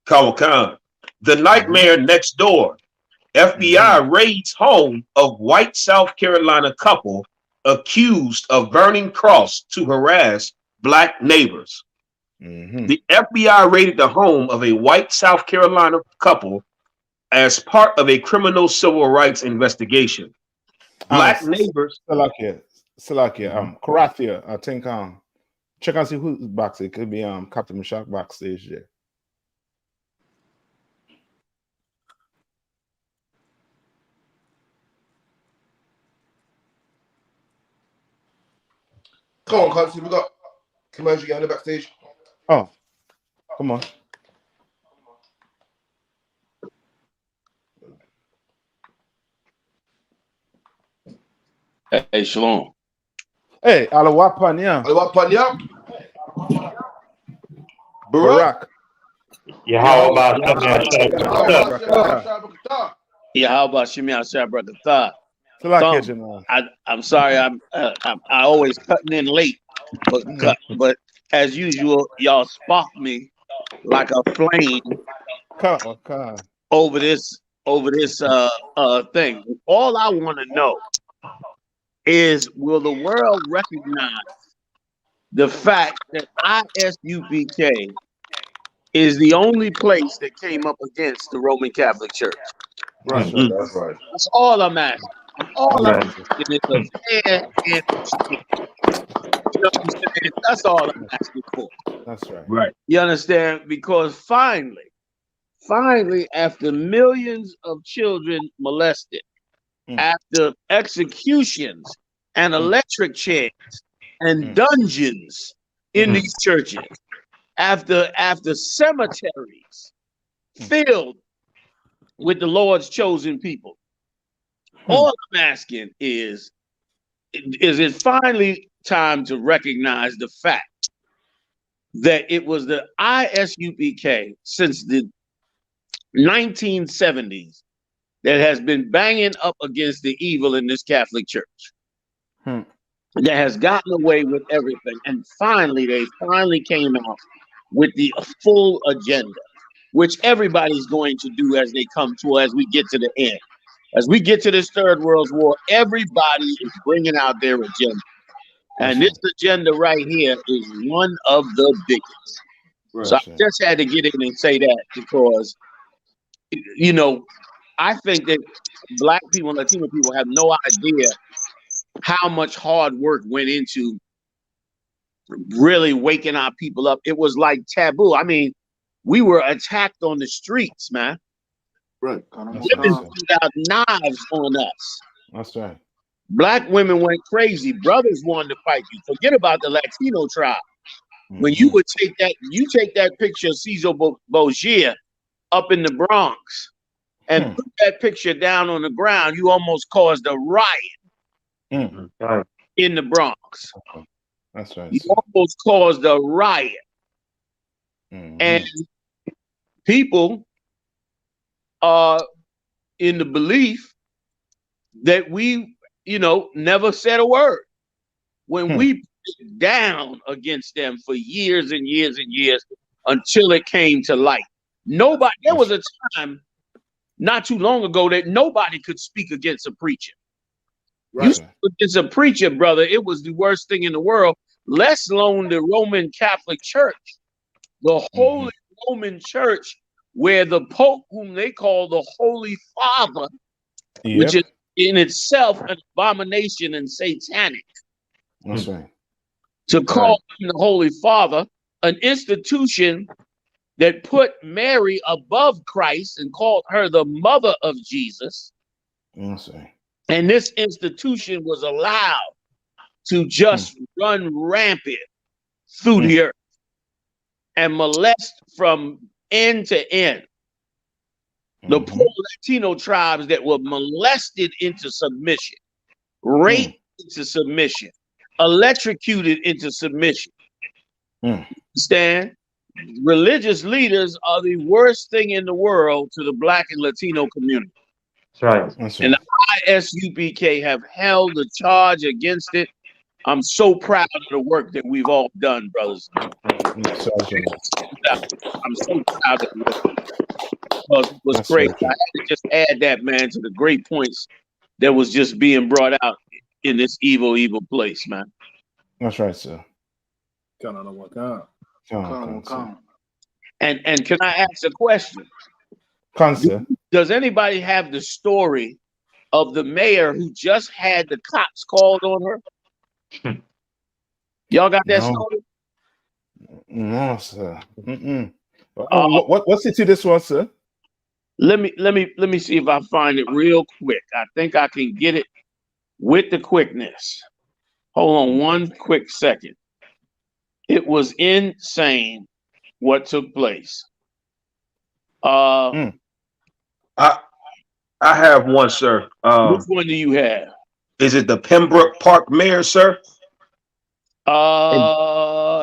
Kawakan. The Nightmare Next Door. FBI raids home of white South Carolina couple accused of burning cross to harass black neighbors. The FBI raided the home of a white South Carolina couple as part of a criminal civil rights investigation. Black neighbors. Salakia, Karathia, I think check and see who's backstage. It could be Captain Meshach backstage there. Come on, Clancy, we got commercial guy in the backstage. Oh, come on. Hey, Shalom. Hey, Alawapanya. Barak. Yeah, how about Shimei Shabrakatah? I'm sorry, I always cutting in late, but as usual, y'all spark me like a flame over this thing. All I want to know is, will the world recognize the fact that ISUPK is the only place that came up against the Roman Catholic Church? Right, that's right. That's all I'm asking. All I'm asking is a fair and exchange. You know what I'm saying? That's all I'm asking for. That's right. Right. You understand? Because finally, after millions of children molested, after executions and electric chairs and dungeons in these churches, after cemeteries filled with the Lord's chosen people, all I'm asking is it finally time to recognize the fact that it was the ISUPK since the 1970s that has been banging up against the evil in this Catholic Church, that has gotten away with everything, and finally they came out with the full agenda. which everybody's going to do as we get to the end. As we get to this Third World War, everybody is bringing out their agenda. And this agenda right here is one of the biggest. Right. So I just had to get in and say that because, you know, I think that Black people and Latino people have no idea how much hard work went into really waking our people up. It was like taboo. I mean, we were attacked on the streets, man. Right. Women pulled out knives on us. That's right. Black women went crazy. Brothers wanted to fight you. Forget about the Latino tribe. When you would take that picture of Cesar Borgia up in the Bronx and put that picture down on the ground, you almost caused a riot in the Bronx. That's right. You almost caused a riot. And people are in the belief that we, you know, never said a word. When we put down against them for years and years and years until it came to light. There was a time not too long ago that nobody could speak against a preacher. Right. You spoke against a preacher, brother, it was the worst thing in the world, let alone the Roman Catholic Church. The Holy Roman Church, where the Pope, whom they call the Holy Father, which is in itself an abomination and satanic. That's right. To call him the Holy Father, an institution that put Mary above Christ and called her the mother of Jesus. That's right. And this institution was allowed to just run rampant through the earth and molest from end to end the poor Latino tribes that were molested into submission, raped into submission, electrocuted into submission. Understand? Religious leaders are the worst thing in the world to the Black and Latino community. That's right. And the ISUPK have held the charge against it. I'm so proud of the work that we've all done, brothers. I'm so proud of it. Because it was great. I had to just add that, man, to the great points that was just being brought out in this evil, evil place, man. That's right, sir. And can I ask a question? Does anybody have the story of the mayor who just had the cops called on her? Y'all got that story? No, sir. What city this was, sir? Let me see if I find it real quick. I think I can get it with the quickness. Hold on one quick second. It was insane what took place. I have one, sir. Which one do you have? Is it the Pembroke Park mayor, sir?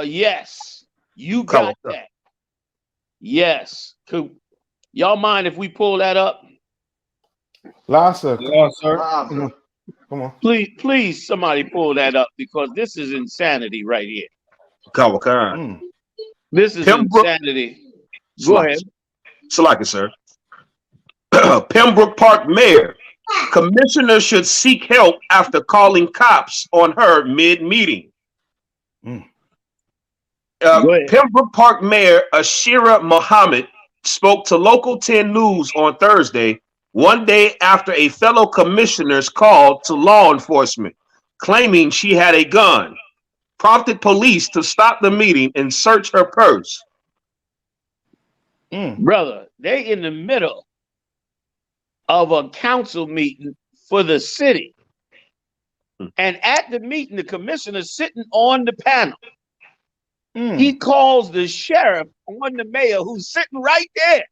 Yes. You got that. Yes. Could y'all mind if we pull that up? Last, sir. Yeah, sir. Come on. Please, somebody pull that up because this is insanity right here. This is insanity. Go ahead. Salaka, sir. Pembroke Park mayor. Commissioner should seek help after calling cops on her mid-meeting. Pembroke Park Mayor Ashira Muhammad spoke to Local 10 News on Thursday, one day after a fellow commissioner's call to law enforcement, claiming she had a gun, prompted police to stop the meeting and search her purse. Brother, they in the middle of a council meeting for the city. And at the meeting, the commissioner's sitting on the panel. He calls the sheriff on the mayor who's sitting right there.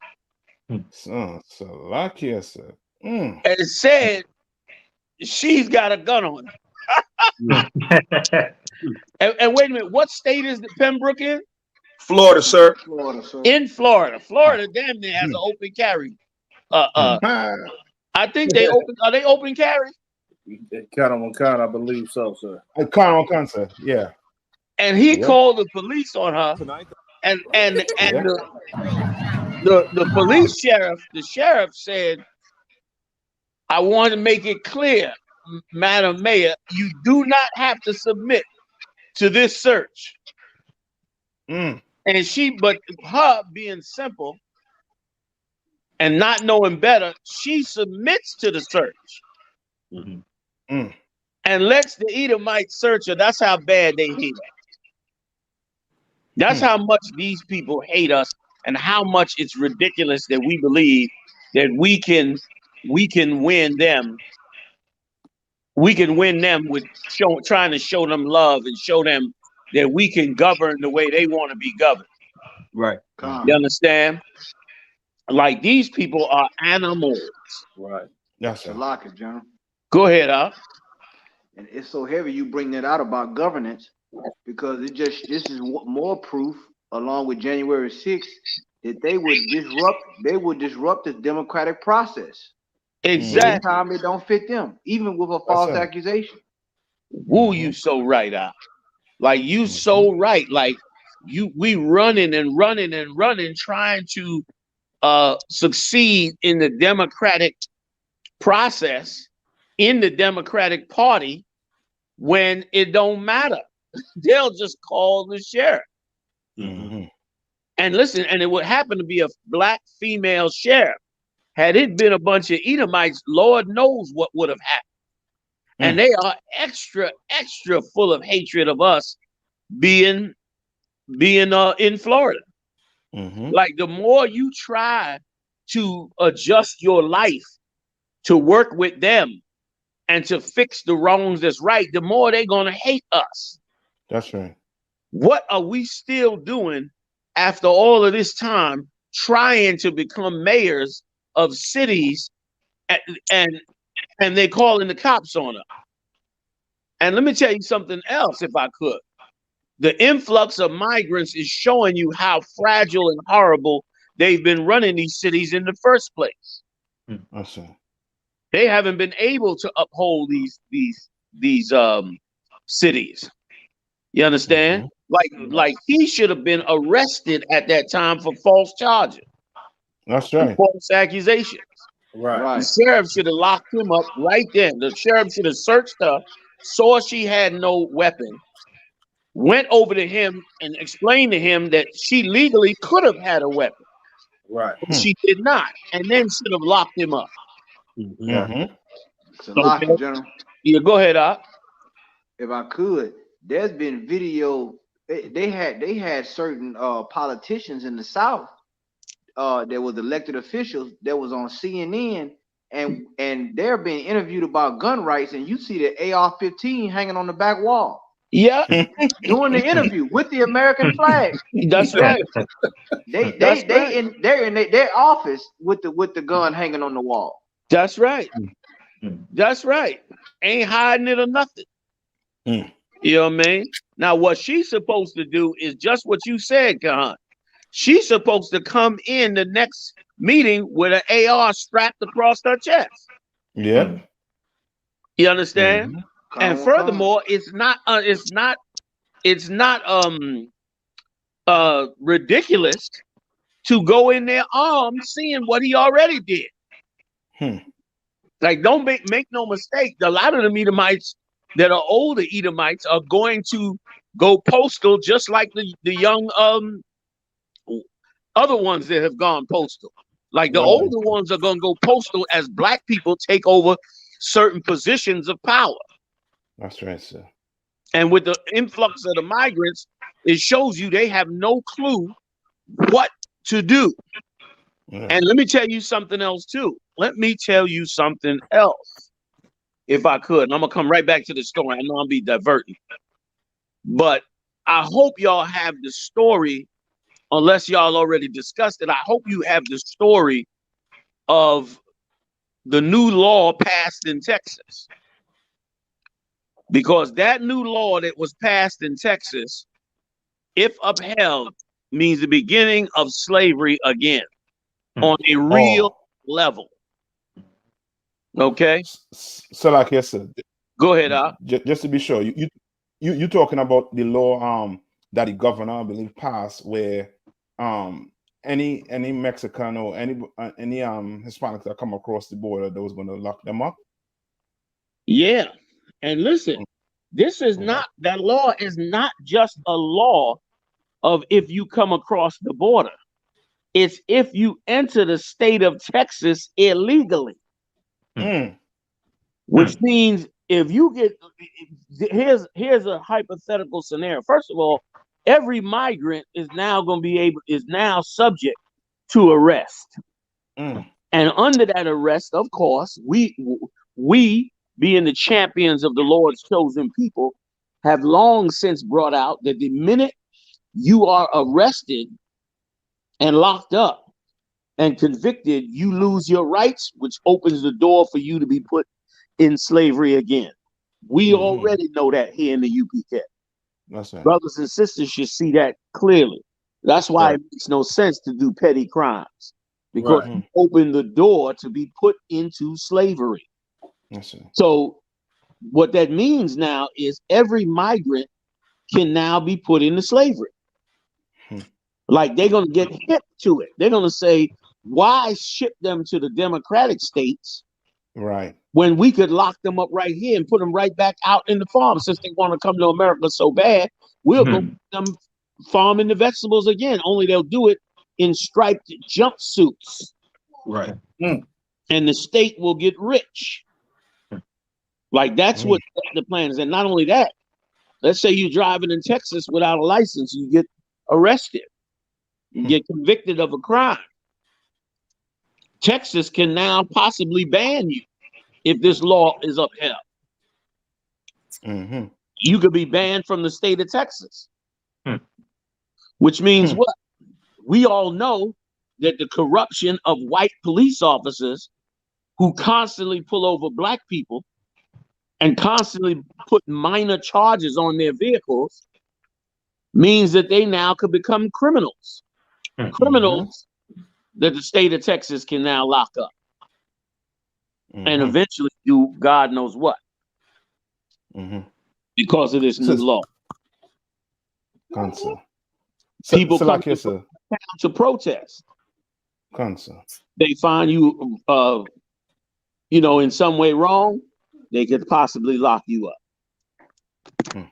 Salakia, sir. And said she's got a gun on her. and wait a minute, what state is the Pembroke in? Florida, sir. In Florida. Florida damn near has an open carry. I think they open. Are they open carry? Kind, I believe so, sir. Con, sir. Yeah. And he called the police on her, and The police sheriff, the sheriff said, I want to make it clear, Madam Mayor, you do not have to submit to this search. And but her being simple and not knowing better, she submits to the search. And lets the Edomites search her. That's how bad they hate us. That's how much these people hate us, and how much it's ridiculous that we believe that we can win them. We can win them with trying to show them love and show them that we can govern the way they want to be governed. Right. You understand? Like, these people are animals. Right. Yes, sir. Lock it, General. Go ahead, And it's so heavy you bring that out about governance, because this is more proof, along with January 6th, that they would disrupt the democratic process. Exactly. Anytime it don't fit them, even with a false accusation. Woo, you so right, like you so right. Like we running and running and running, trying to succeed in the democratic process, in the Democratic Party, when it don't matter. They'll just call the sheriff. And listen, and it would happen to be a black female sheriff. Had it been a bunch of Edomites, Lord knows what would have happened. And they are extra full of hatred of us being in Florida. Like, the more you try to adjust your life to work with them and to fix the wrongs that's right, the more they're gonna hate us. That's right. What are we still doing after all of this time, trying to become mayors of cities, and they calling the cops on us? And let me tell you something else, if I could. The influx of migrants is showing you how fragile and horrible they've been running these cities in the first place. That's right. They haven't been able to uphold these cities. You understand? Like he should have been arrested at that time for false charges. That's right. False accusations. Right. The sheriff should have locked him up right then. The sheriff should have searched her, saw she had no weapon, went over to him and explained to him that she legally could have had a weapon. Right. But she did not, and then should have locked him up. So lock it, General. Yeah, go ahead, Op. If I could, there's been video. They had certain politicians in the South that was elected officials that was on CNN, and they're being interviewed about gun rights, and you see the AR-15 hanging on the back wall. Yeah, doing the interview with the American flag. That's right. They're in their office with the gun hanging on the wall. That's right. That's right. Ain't hiding it or nothing. You know what I mean? Now, what she's supposed to do is just what you said, Kahan. She's supposed to come in the next meeting with an AR strapped across her chest. Yeah. You understand? And furthermore, it's not ridiculous to go in there armed, seeing what he already did. Like, don't make no mistake. A lot of the Edomites that are older Edomites are going to go postal, just like the young other ones that have gone postal. Like, the older ones are going to go postal as black people take over certain positions of power. That's right, sir. And with the influx of the migrants, it shows you they have no clue what to do. And let me tell you something else too. Let me tell you something else, if I could. And I'm gonna come right back to the story. I know I'll be diverting, but I hope y'all have the story, unless y'all already discussed it. I hope you have the story of the new law passed in Texas. Because that new law that was passed in Texas, if upheld, means the beginning of slavery again on a real level. Okay? So like I said, go ahead, Al. Just to be sure, you talking about the law that the governor, I believe, passed, where any Mexican or any Hispanics that come across the border, those going to lock them up? Yeah, and listen, this is not, that law is not just a law of if you come across the border. It's if you enter the state of Texas illegally. Which means if you get, here's a hypothetical scenario. First of all, every migrant is now going to be is now subject to arrest. And under that arrest, of course, we being the champions of the Lord's chosen people, have long since brought out that the minute you are arrested and locked up and convicted, you lose your rights, which opens the door for you to be put in slavery again. We already know that here in the UPK. That's right. Brothers and sisters should see that clearly. That's why it makes no sense to do petty crimes, because you open the door to be put into slavery. That's right. So what that means now is every migrant can now be put into slavery. Like they're going to get hip to it. They're going to say, why ship them to the democratic states? Right. When we could lock them up right here and put them right back out in the farm. Since they want to come to America so bad, we'll go put them farming the vegetables again, only they'll do it in striped jumpsuits. Right. And the state will get rich. Like that's what the plan is. And not only that, let's say you're driving in Texas without a license, you get arrested, you get convicted of a crime. Texas can now possibly ban you if this law is upheld. You could be banned from the state of Texas. Which means what? We all know that the corruption of white police officers who constantly pull over black people and constantly put minor charges on their vehicles means that they now could become criminals. Criminals that the state of Texas can now lock up and eventually do God knows what because of this new law. People come to protest. They find you, in some way wrong, they could possibly lock you up.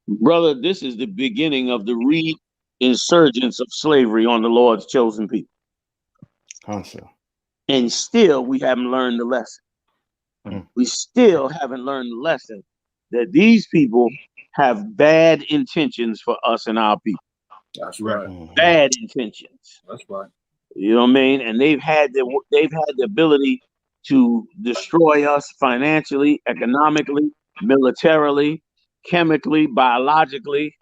Brother, this is the beginning of the reinsurgence of slavery on the Lord's chosen people. And still, we haven't learned the lesson. We still haven't learned the lesson that these people have bad intentions for us and our people. That's right. Bad intentions. That's right. You know what I mean? And they've had the ability to destroy us financially, economically, militarily, chemically, biologically.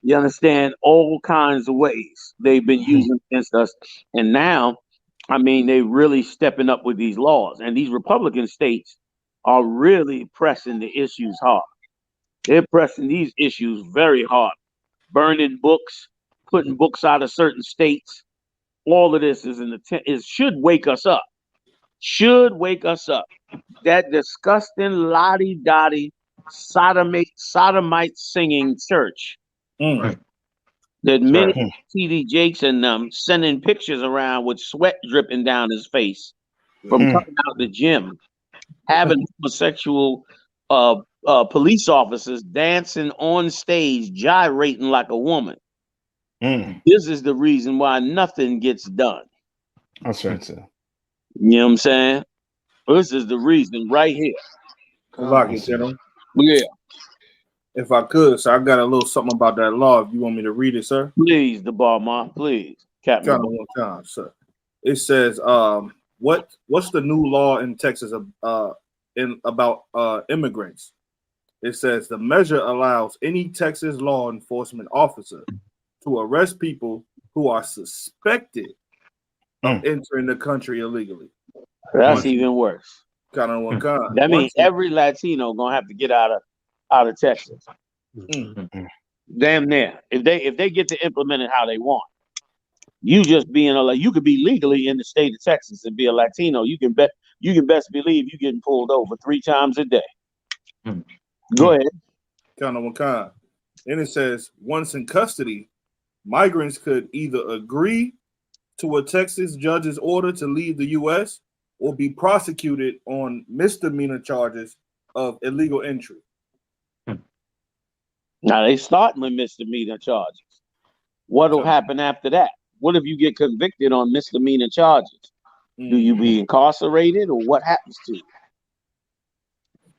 You understand? All kinds of ways they've been using against us. And now, I mean, they're really stepping up with these laws. And these Republican states are really pressing the issues hard. They're pressing these issues very hard. Burning books, putting books out of certain states. All of this is should wake us up. Should wake us up. That disgusting lottie-dottie sodomite singing church that many T.D. Jakes and them sending pictures around with sweat dripping down his face from coming out the gym, having homosexual police officers dancing on stage, gyrating like a woman. This is the reason why nothing gets done. That's right, sir. You know what I'm saying? This is the reason right here. Gentlemen. Yeah. If I could, so I got a little something about that law. If you want me to read it, sir. Please, the bar, please. Captain. Kind of one time, sir. It says, what's the new law in Texas about immigrants? It says the measure allows any Texas law enforcement officer to arrest people who are suspected of entering the country illegally. That's even worse. Kind of one kind. That means every Latino gonna have to get out of Texas. Damn near. If they get to implement it how they want, you just being you could be legally in the state of Texas and be a Latino. You can best believe you getting pulled over 3 times a day. Go ahead. Kind of one kind. Then it says once in custody, migrants could either agree to a Texas judge's order to leave the U.S. or be prosecuted on misdemeanor charges of illegal entry. Now they starting with misdemeanor charges. What'll happen after that? What if you get convicted on misdemeanor charges? Do you be incarcerated, or what happens to you?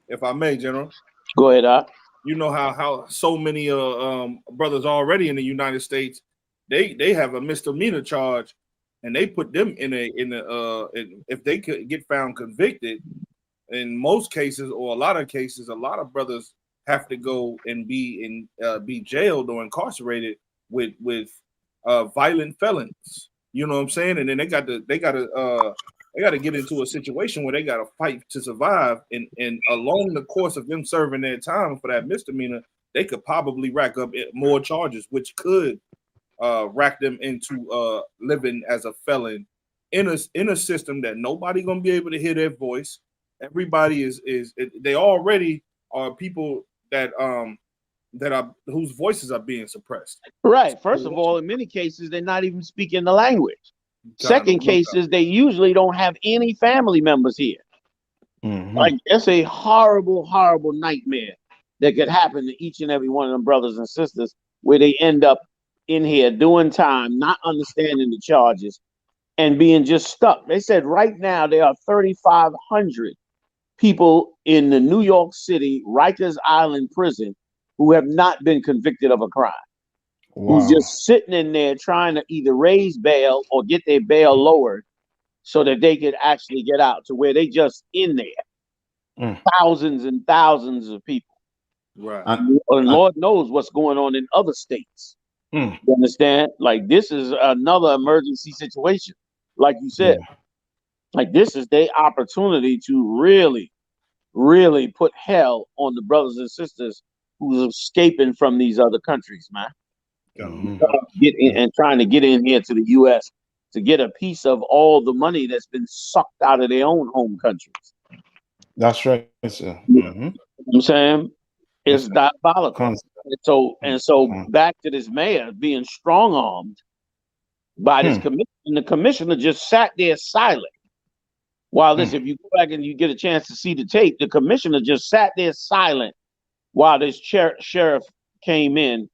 If I may, General. Go ahead, You know how so many brothers already in the United States, they have a misdemeanor charge, and they put them in if they could get found convicted, in most cases or a lot of cases, a lot of brothers have to go and be jailed or incarcerated with violent felons. You know what I'm saying? And then they got to get into a situation where they got to fight to survive. And along the course of them serving their time for that misdemeanor, they could probably rack up more charges, which could rack them into living as a felon in a system that nobody gonna be able to hear their voice. Everybody they already are people that are whose voices are being suppressed. Right. First of all, in many cases, they're not even speaking the language. Second cases, they usually don't have any family members here. Like, it's a horrible, horrible nightmare that could happen to each and every one of them brothers and sisters, where they end up in here doing time, not understanding the charges, and being just stuck. They said right now there are 3,500 people in the New York City Rikers Island prison who have not been convicted of a crime. Wow. Who's just sitting in there trying to either raise bail or get their bail lowered so that they could actually get out, to where they just in there. Thousands and thousands of people. Right. And Lord knows what's going on in other states. You understand? Like, this is another emergency situation. Like you said, like, this is their opportunity to really, really put hell on the brothers and sisters who's escaping from these other countries, man. Get in and trying to get in here to the U.S. to get a piece of all the money that's been sucked out of their own home countries. That's right, sir. You know what I'm saying? It's diabolical. And so back to this mayor being strong-armed by this commission. The commissioner just sat there silent. While this, if you go back and you get a chance to see the tape, the commissioner just sat there silent while this sheriff came in,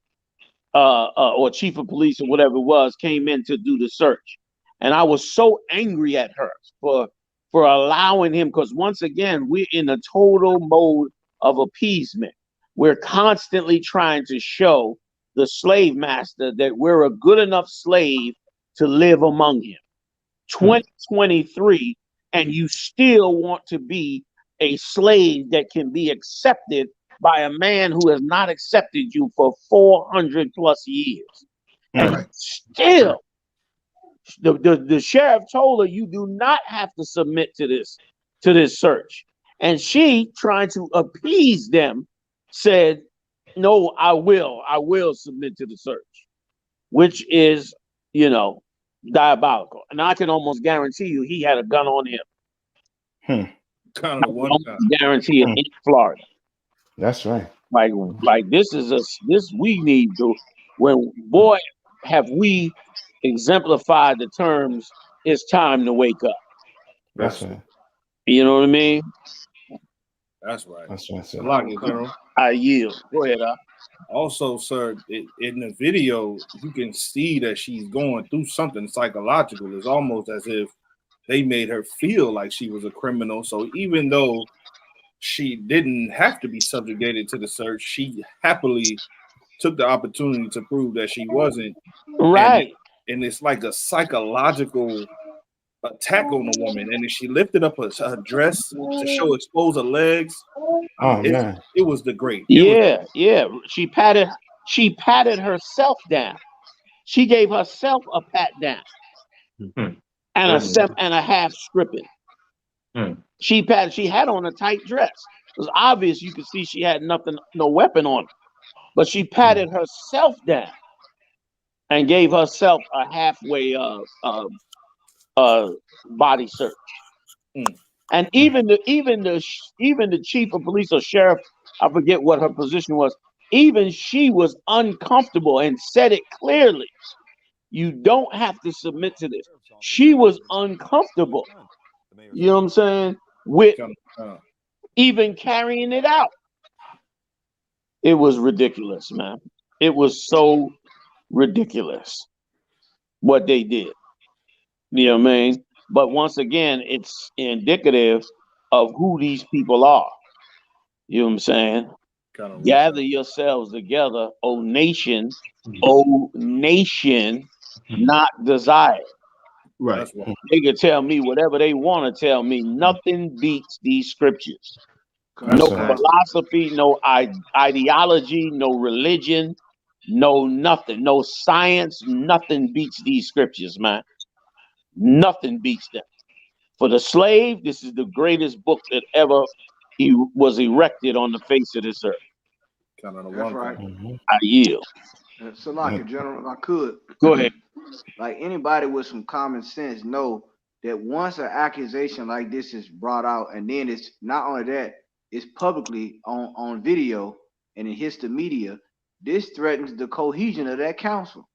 or chief of police or whatever it was, came in to do the search. And I was so angry at her for allowing him, because once again, we're in a total mode of appeasement. We're constantly trying to show the slave master that we're a good enough slave to live among him. 2023, and you still want to be a slave that can be accepted by a man who has not accepted you for 400 plus years. And still, the sheriff told her, you do not have to submit to this search. And she, trying to appease them, said, no, I will submit to the search, which is, diabolical. And I can almost guarantee you he had a gun on him. Kind of one guarantee it in Florida. That's right. Like this we need to, when boy have we exemplified the terms, it's time to wake up. That's right. You know what I mean? That's right. That's right, sir. General. I yield. Go ahead, Also, sir, in the video, you can see that she's going through something psychological. It's almost as if they made her feel like she was a criminal. So even though she didn't have to be subjugated to the search, she happily took the opportunity to prove that she wasn't. Right. And it's like a psychological attack on the woman. And then she lifted up her dress to expose her legs. It was the great. Yeah. She patted herself down. She gave herself a pat down. And a half stripping. She had on a tight dress. It was obvious, you could see she had no weapon on her. But she patted herself down and gave herself a halfway body search. And even the chief of police or sheriff, I forget what her position was, even she was uncomfortable and said it clearly You don't have to submit to this. She was uncomfortable. You know what I'm saying? With even carrying it out. It was ridiculous, man. It was so ridiculous what they did. You know what I mean? But once again, it's indicative of who these people are. You know what I'm saying? Gather yourselves together, O nation, not desire. Right. They can tell me whatever they want to tell me. Nothing beats these scriptures. No philosophy, no ideology, no religion, no nothing, no science. Nothing beats these scriptures, man. Nothing beats them. For the slave, this is the greatest book that ever was erected on the face of this earth. That's right. I yield. So, like a general, if I could go ahead. Like anybody with some common sense know that once an accusation like this is brought out, and then it's not only that, it's publicly on video and it hits the media, this threatens the cohesion of that council.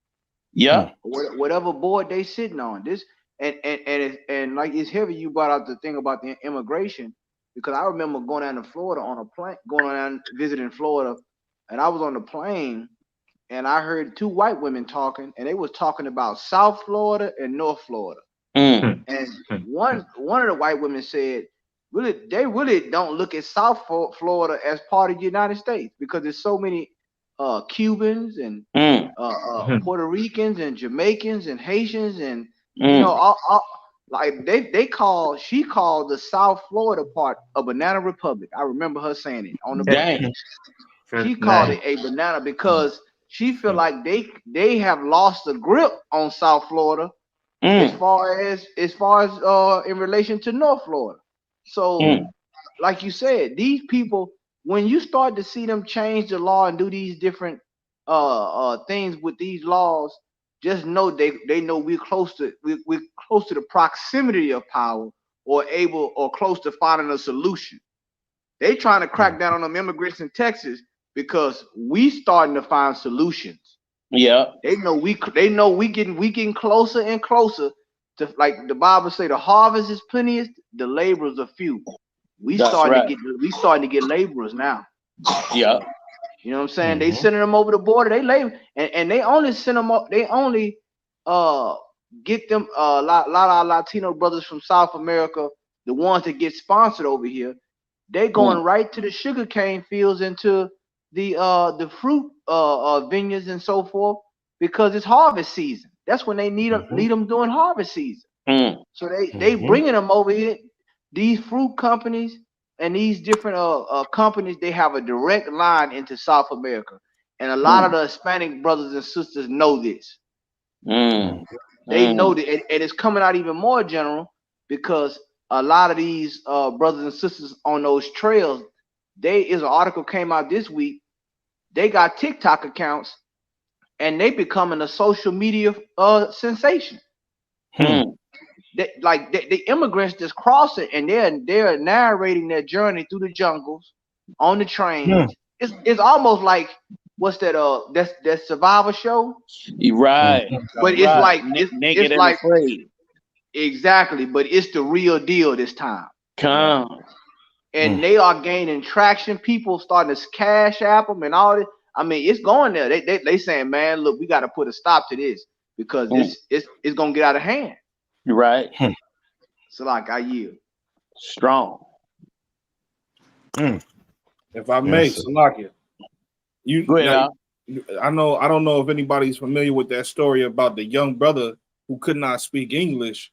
Yeah. Whatever board they sitting on. This and like it's heavy. You brought out the thing about the immigration, because I remember going down to Florida on a plane, going down visiting Florida, and I was on the plane and I heard two white women talking, and they was talking about South Florida and North Florida. And one of the white women said, they really don't look at South Florida as part of the United States, because there's so many Cubans and Puerto Ricans and Jamaicans and Haitians and you know like she called the South Florida part a banana republic. I remember her saying it on the plane. She called it a banana because she feel like they have lost the grip on South Florida as far as in relation to North Florida. So like you said, these people, when you start to see them change the law and do these different things with these laws, just know they know we're close to the proximity of power, or close to finding a solution. They trying to crack down on them immigrants in Texas because we starting to find solutions. Yeah. They know we getting closer and closer to, like the Bible say, the harvest is plenteous, the laborers are few. We starting to get laborers now. Yeah. You know what I'm saying? They sending them over the border. They labor, and they only send them up. They only get them a lot of our Latino brothers from South America, the ones that get sponsored over here. They going right to the sugarcane fields and to the fruit vineyards and so forth, because it's harvest season. That's when they need them during harvest season. So they bringing them over here. These fruit companies and these different companies, they have a direct line into South America, and a lot of the Hispanic brothers and sisters know this. They know that, and it's coming out even more, General, because a lot of these brothers and sisters on those trails, is an article came out this week. They got TikTok accounts, and they becoming a social media sensation. The immigrants just cross it, and they're narrating their journey through the jungles on the trains. It's almost like, what's that that Survivor show? Right. But it's like Naked it's like Afraid. Exactly, but it's the real deal this time. And they are gaining traction. People starting to cash app them and all this. I mean, it's going there. They saying, man, look, we got to put a stop to this, because it's gonna get out of hand. You're right. So like, I yield. Strong. If I may, Salakia, go ahead. I don't know if anybody's familiar with that story about the young brother who could not speak English,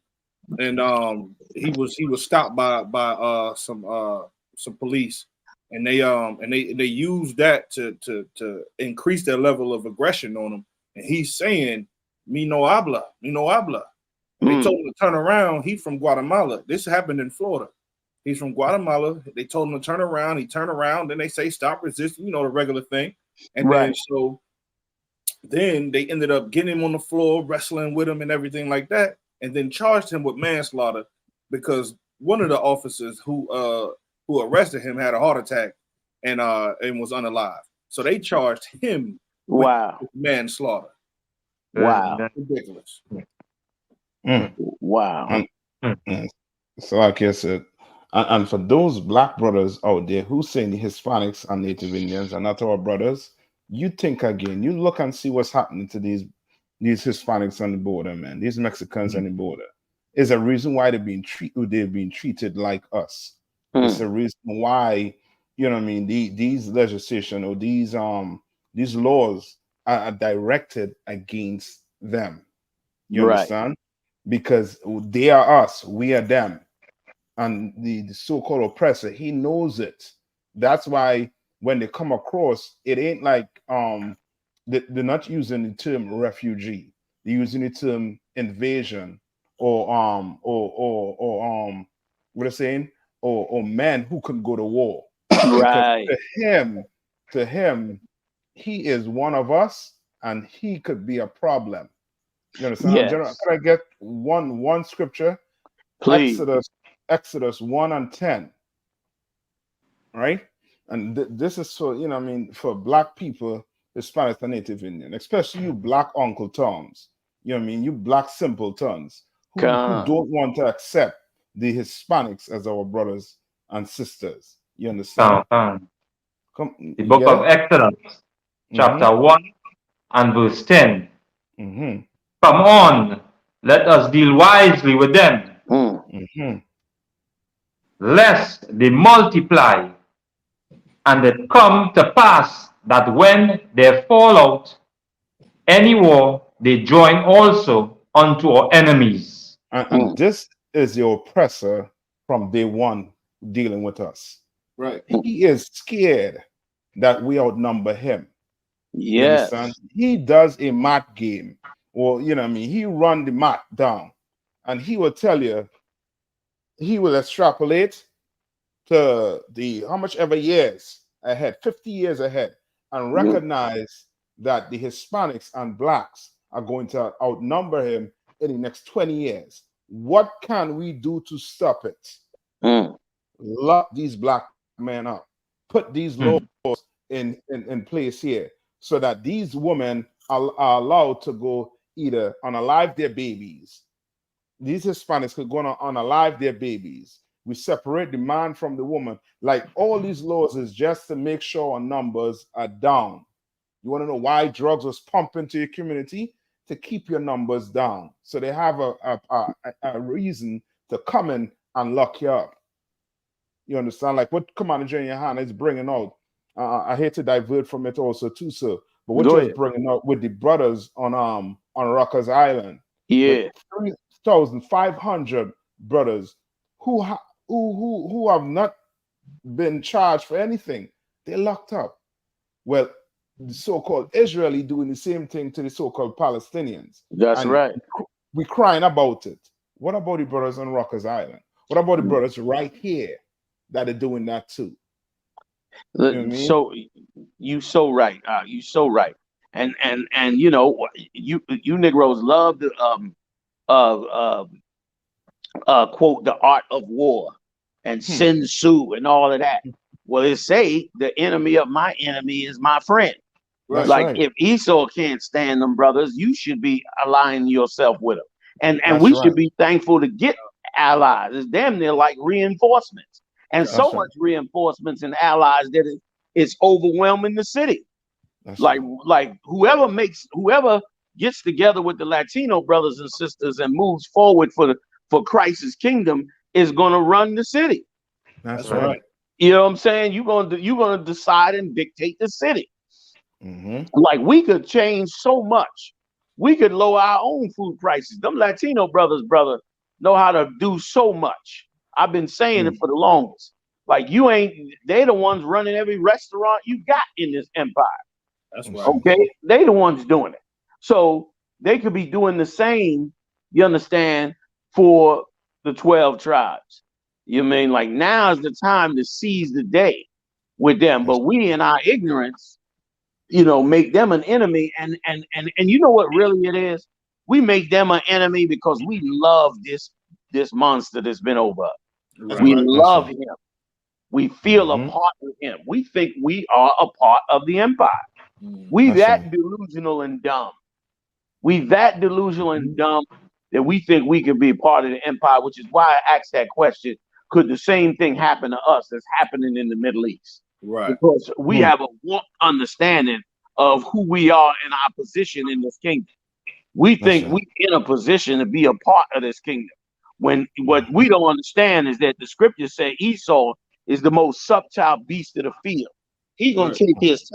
and he was stopped by some police, and they used that to increase their level of aggression on him. And he's saying, "Mi no habla, mi no habla." They told him to turn around. He's from Guatemala. This happened in Florida. He's from Guatemala. They told him to turn around. He turned around. Then they say, stop resisting, the regular thing. And then they ended up getting him on the floor, wrestling with him and everything like that, and then charged him with manslaughter, because one of the officers who arrested him had a heart attack and was unalive. So they charged him with manslaughter. Wow. Ridiculous. Wow. So like I said, and for those black brothers out there who say the Hispanics and Native Indians are not our brothers, you think again. You look and see what's happening to these Hispanics on the border, man. These Mexicans on the border. Is a reason why they're being treated like us. It's a reason why, you know what I mean, these legislation or these laws are directed against them. You understand? Because they are us, we are them. And the so-called oppressor, he knows it. That's why when they come across, it ain't like they're not using the term refugee. They're using the term invasion or what are saying? Or men who can go to war. Right. To him, he is one of us and he could be a problem. You understand? Yes. Could I get one scripture? Please. Exodus 1:10. Right? And this is so, you know, I mean, for black people, Hispanic and Native Indian, especially you black Uncle Toms, you know what I mean? You black simpletons who don't want to accept the Hispanics as our brothers and sisters. You understand? The book of Exodus, chapter 1 and verse 10. Come on, let us deal wisely with them, lest they multiply, and it come to pass that when they fall out any war, they join also unto our enemies. And this is the oppressor from day one dealing with us. Right. He is scared that we outnumber him. Yes. He does a mat game. Or, you know what I mean? He run the mat down. And he will tell you, he will extrapolate to the how much ever years ahead, 50 years ahead, and recognize that the Hispanics and blacks are going to outnumber him in the next 20 years. What can we do to stop it? Lock these black men up. Put these laws in place here so that these women are allowed to go either unalive their babies. These Hispanics could go on unalive their babies. We separate the man from the woman. Like all these laws is just to make sure our numbers are down. You want to know why drugs was pumped into your community? To keep your numbers down. So they have a reason to come in and lock you up. You understand? Like what Commander General Hanna is bringing out. I hate to divert from it also too, sir. But what you're bringing out with the brothers on Rikers Island. Yeah. 3,500 brothers who have not been charged for anything. They're locked up. Well, the so-called Israeli doing the same thing to the so-called Palestinians. That's right. We're crying about it. What about the brothers on Rikers Island? What about the brothers right here that are doing that too? You know what I mean? So you so right. You so right. And you know, you Negroes love to quote the art of war and Sun Tzu and all of that. Well, it say the enemy of my enemy is my friend. That's like right. if Esau can't stand them brothers, you should be aligning yourself with them. And we should be thankful to get allies. It's damn near like reinforcements. And so much reinforcements and allies that it's overwhelming the city. Like whoever gets together with the Latino brothers and sisters and moves forward for Christ's kingdom is going to run the city. That's right. You know what I'm saying? You're gonna decide and dictate the city. Like we could change so much. We could lower our own food prices. Them Latino brothers, know how to do so much. I've been saying it for the longest. Like they the ones running every restaurant you got in this empire. That's right. Okay, they the ones doing it. So they could be doing the same, you understand, for the 12 tribes. You mean like now is the time to seize the day with them. But we in our ignorance, you know, make them an enemy. And you know what really it is? We make them an enemy because we love this monster that's been over us. We love him. We feel a part of him. We think we are a part of the empire. We that delusional and dumb We that delusional and dumb that we think we can be part of the empire, which is why I asked that question. Could the same thing happen to us that's happening in the Middle East? Right. Because we have a warped understanding of who we are in our position in this kingdom. We think we're in a position to be a part of this kingdom. When what we don't understand is that the scriptures say Esau is the most subtle beast of the field. He's gonna take his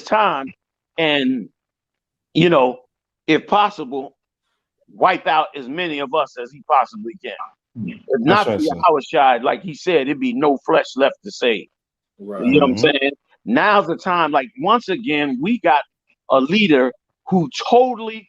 time, and you know, if possible, wipe out as many of us as he possibly can. If not for our side, like he said, it'd be no flesh left to save. Right. You know what I'm saying? Now's the time. Like once again, we got a leader who totally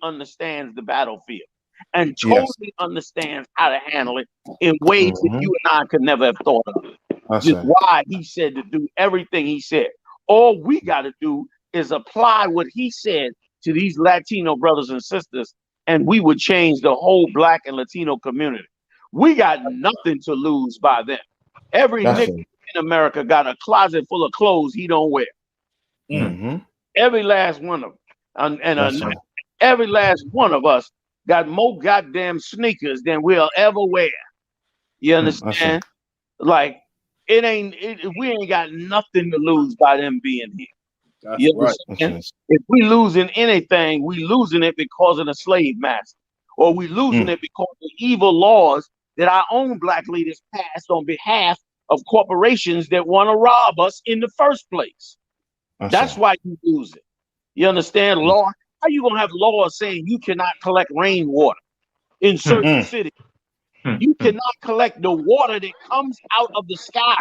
understands the battlefield and totally understands how to handle it in ways that you and I could never have thought of. That's why he said to do everything he said. All we got to do is apply what he said to these Latino brothers and sisters, and we would change the whole Black and Latino community. We got nothing to lose by them. Every nigga in America got a closet full of clothes he don't wear. Every last one of them. And every last one of us got more goddamn sneakers than we'll ever wear. You understand? Like, we ain't got nothing to lose by them being here. That's you understand? If we losing anything, we losing it because of the slave master, or we losing it because of the evil laws that our own Black leaders passed on behalf of corporations that want to rob us in the first place. That's why you lose it. You understand? Law? How you gonna have laws saying you cannot collect rainwater in certain cities? You cannot collect the water that comes out of the sky.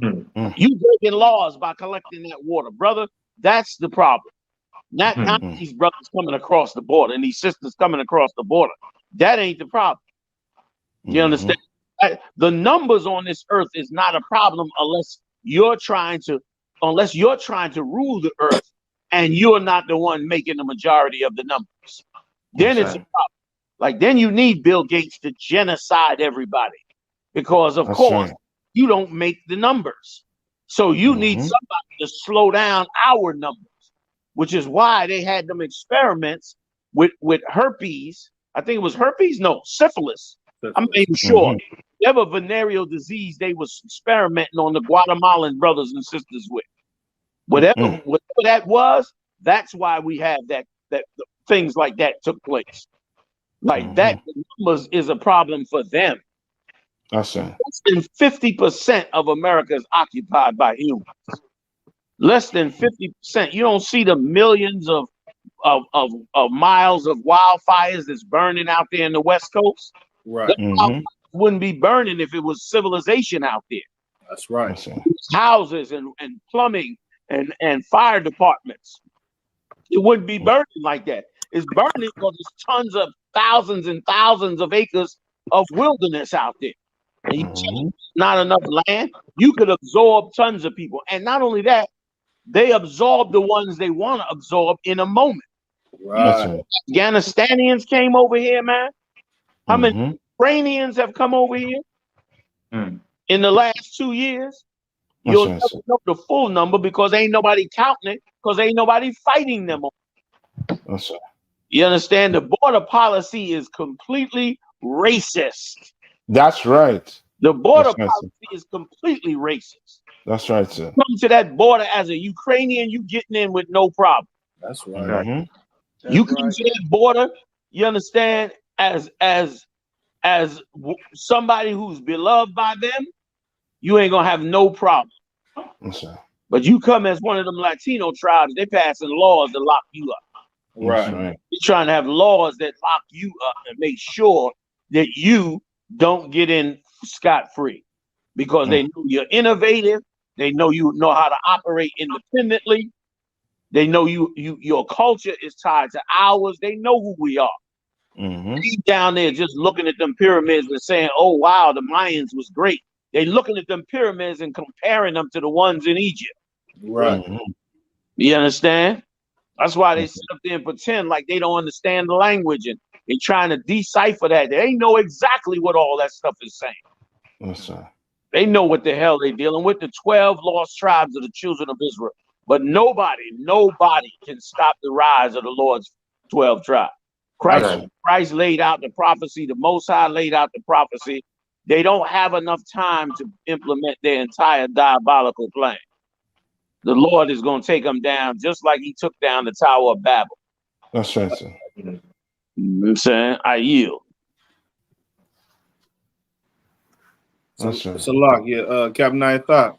You breaking laws by collecting that water, brother. That's the problem. Not these brothers coming across the border and these sisters coming across the border. That ain't the problem. You understand? The numbers on this earth is not a problem unless you're trying to rule the earth and you're not the one making the majority of the numbers. Then it's a problem. Like then you need Bill Gates to genocide everybody because of course you don't make the numbers. So you need somebody to slow down our numbers, which is why they had them experiments with herpes. I think it was herpes. No, syphilis. I'm not even sure. Whatever venereal disease they was experimenting on the Guatemalan brothers and sisters with. Whatever that was, that's why we have that things like that took place. Like that numbers is a problem for them. Less than 50% of America is occupied by humans. Less than 50%. You don't see the millions of miles of wildfires that's burning out there in the West Coast. Right. Wouldn't be burning if it was civilization out there. That's right. Houses and plumbing and fire departments. It wouldn't be burning like that. It's burning because there's tons of thousands and thousands of acres of wilderness out there. And you not enough land. You could absorb tons of people. And not only that, they absorb the ones they want to absorb in a moment. Right. Afghanistanians came over here, man. How many Ukrainians have come over here in the last 2 years? You'll never know the full number because ain't nobody counting it because ain't nobody fighting them. You understand? The border policy is completely racist. That's right. The border policy is completely racist. That's right, sir. Come to that border as a Ukrainian, you getting in with no problem. That's right. You come to that border, you understand, as somebody who's beloved by them, you ain't gonna have no problem. But you come as one of them Latino tribes, they passing laws to lock you up. Right. They're trying to have laws that lock you up and make sure that you don't get in scot-free because they know you're innovative. They know you know how to operate independently. They know your culture is tied to ours. They know who we are. He's down there just looking at them pyramids and saying, oh, wow, the Mayans was great. They looking at them pyramids and comparing them to the ones in Egypt. Right. You understand? That's why they sit up there and pretend like they don't understand the language and they're trying to decipher that. They know exactly what all that stuff is saying. They know what the hell they're dealing with. The 12 lost tribes of the children of Israel. But nobody can stop the rise of the Lord's 12 tribes. Christ laid out the prophecy. The Most High laid out the prophecy. They don't have enough time to implement their entire diabolical plan. The Lord is going to take them down just like he took down the Tower of Babel. That's right, sir. You know what I'm saying? I yield. It's a lot. Yeah, Captain I thought.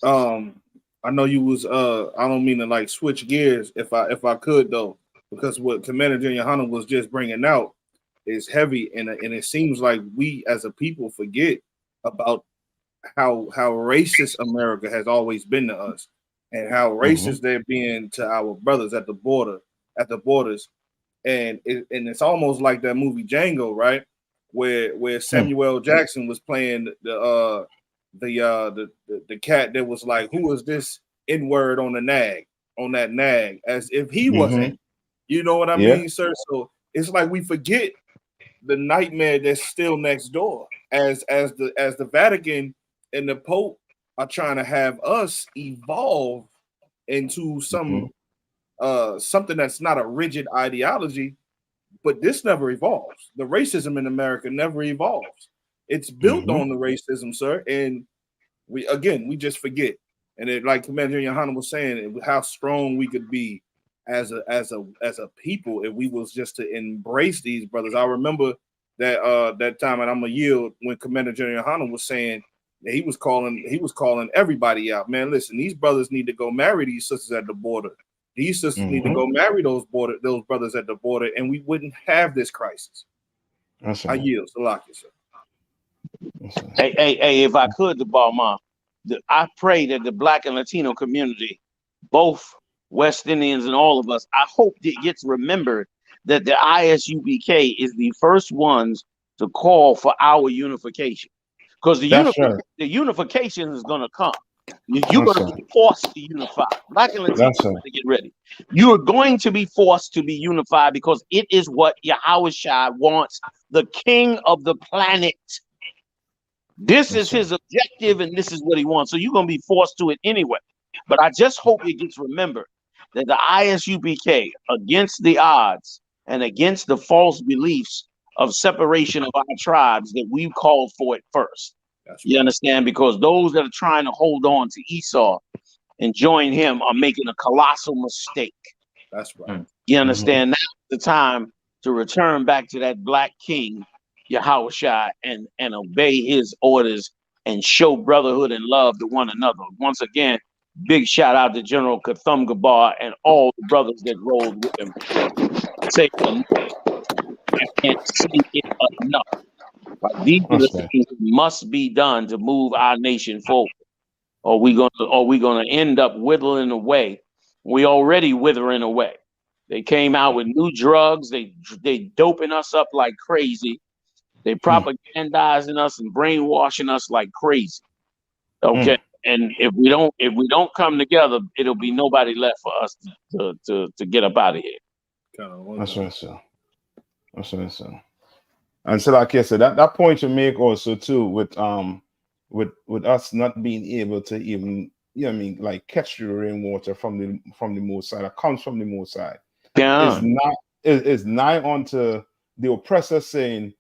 I know you was I don't mean to like switch gears if I could though, because what Commander General Hunter was just bringing out is heavy, and it seems like we as a people forget about how racist America has always been to us, and how racist they're being to our brothers at the borders, and it's almost like that movie Django, right? Where Samuel Jackson was playing the cat that was like, who is this N-word on that nag, as if he wasn't, you know what I mean, sir? So it's like we forget the nightmare that's still next door, as the Vatican and the Pope are trying to have us evolve into something that's not a rigid ideology, but this never evolves. The racism in America never evolves. It's built on the racism, sir, and we just forget. And it, like Commander Yohana was saying, how strong we could be as a people if we was just to embrace these brothers. I remember that time, and I'm gonna yield, when Commander General Yohana was saying that he was calling everybody out. Man, listen, these brothers need to go marry these sisters at the border. These sisters need to go marry those brothers at the border, and we wouldn't have this crisis. I yield. Salakia, sir. Hey, if I could, the Balma, I pray that the Black and Latino community, both West Indians and all of us, I hope it gets remembered that the ISUBK is the first ones to call for our unification. Because the unification is going to come. You're going to be forced to unify. Black and Latino to get ready. You are going to be forced to be unified because it is what Yahushua wants, the king of the planet. This is his objective, and this is what he wants. So you're going to be forced to it anyway. But I just hope it gets remembered that the ISUBK, against the odds and against the false beliefs of separation of our tribes, that we called for it first. You understand? Because those that are trying to hold on to Esau and join him are making a colossal mistake. That's right. You understand? Now's the time to return back to that black king, Yahushua, and obey his orders and show brotherhood and love to one another. Once again, big shout out to General Kathum Gabar and all the brothers that rolled with him. I can't say it enough. But these are the things that must be done to move our nation forward. Or we're gonna end up withering away. We already withering away. They came out with new drugs. They doping us up like crazy. They propagandizing us and brainwashing us like crazy. Okay. And if we don't come together, it'll be nobody left for us to get up out of here. That's right, sir. That's right, sir. And so, like I said, that point you make also too with us not being able to even, you know what I mean, like catch the rainwater from the Most High that comes from the Most High. Yeah. It's nigh onto the oppressor saying,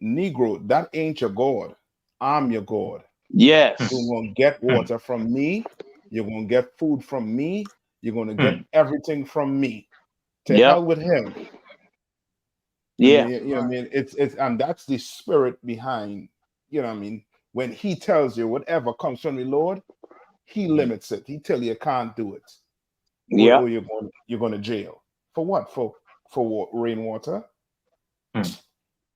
Negro, that ain't your God. I'm your God. Yes. You're gonna get water from me, you're gonna get food from me, you're gonna get everything from me. To hell with him. Yeah. You know what I mean? It's and that's the spirit behind, you know what I mean, when he tells you whatever comes from the Lord, he limits it. He tell you can't do it. Yeah. Or you're going to jail. For what? For what? Rainwater?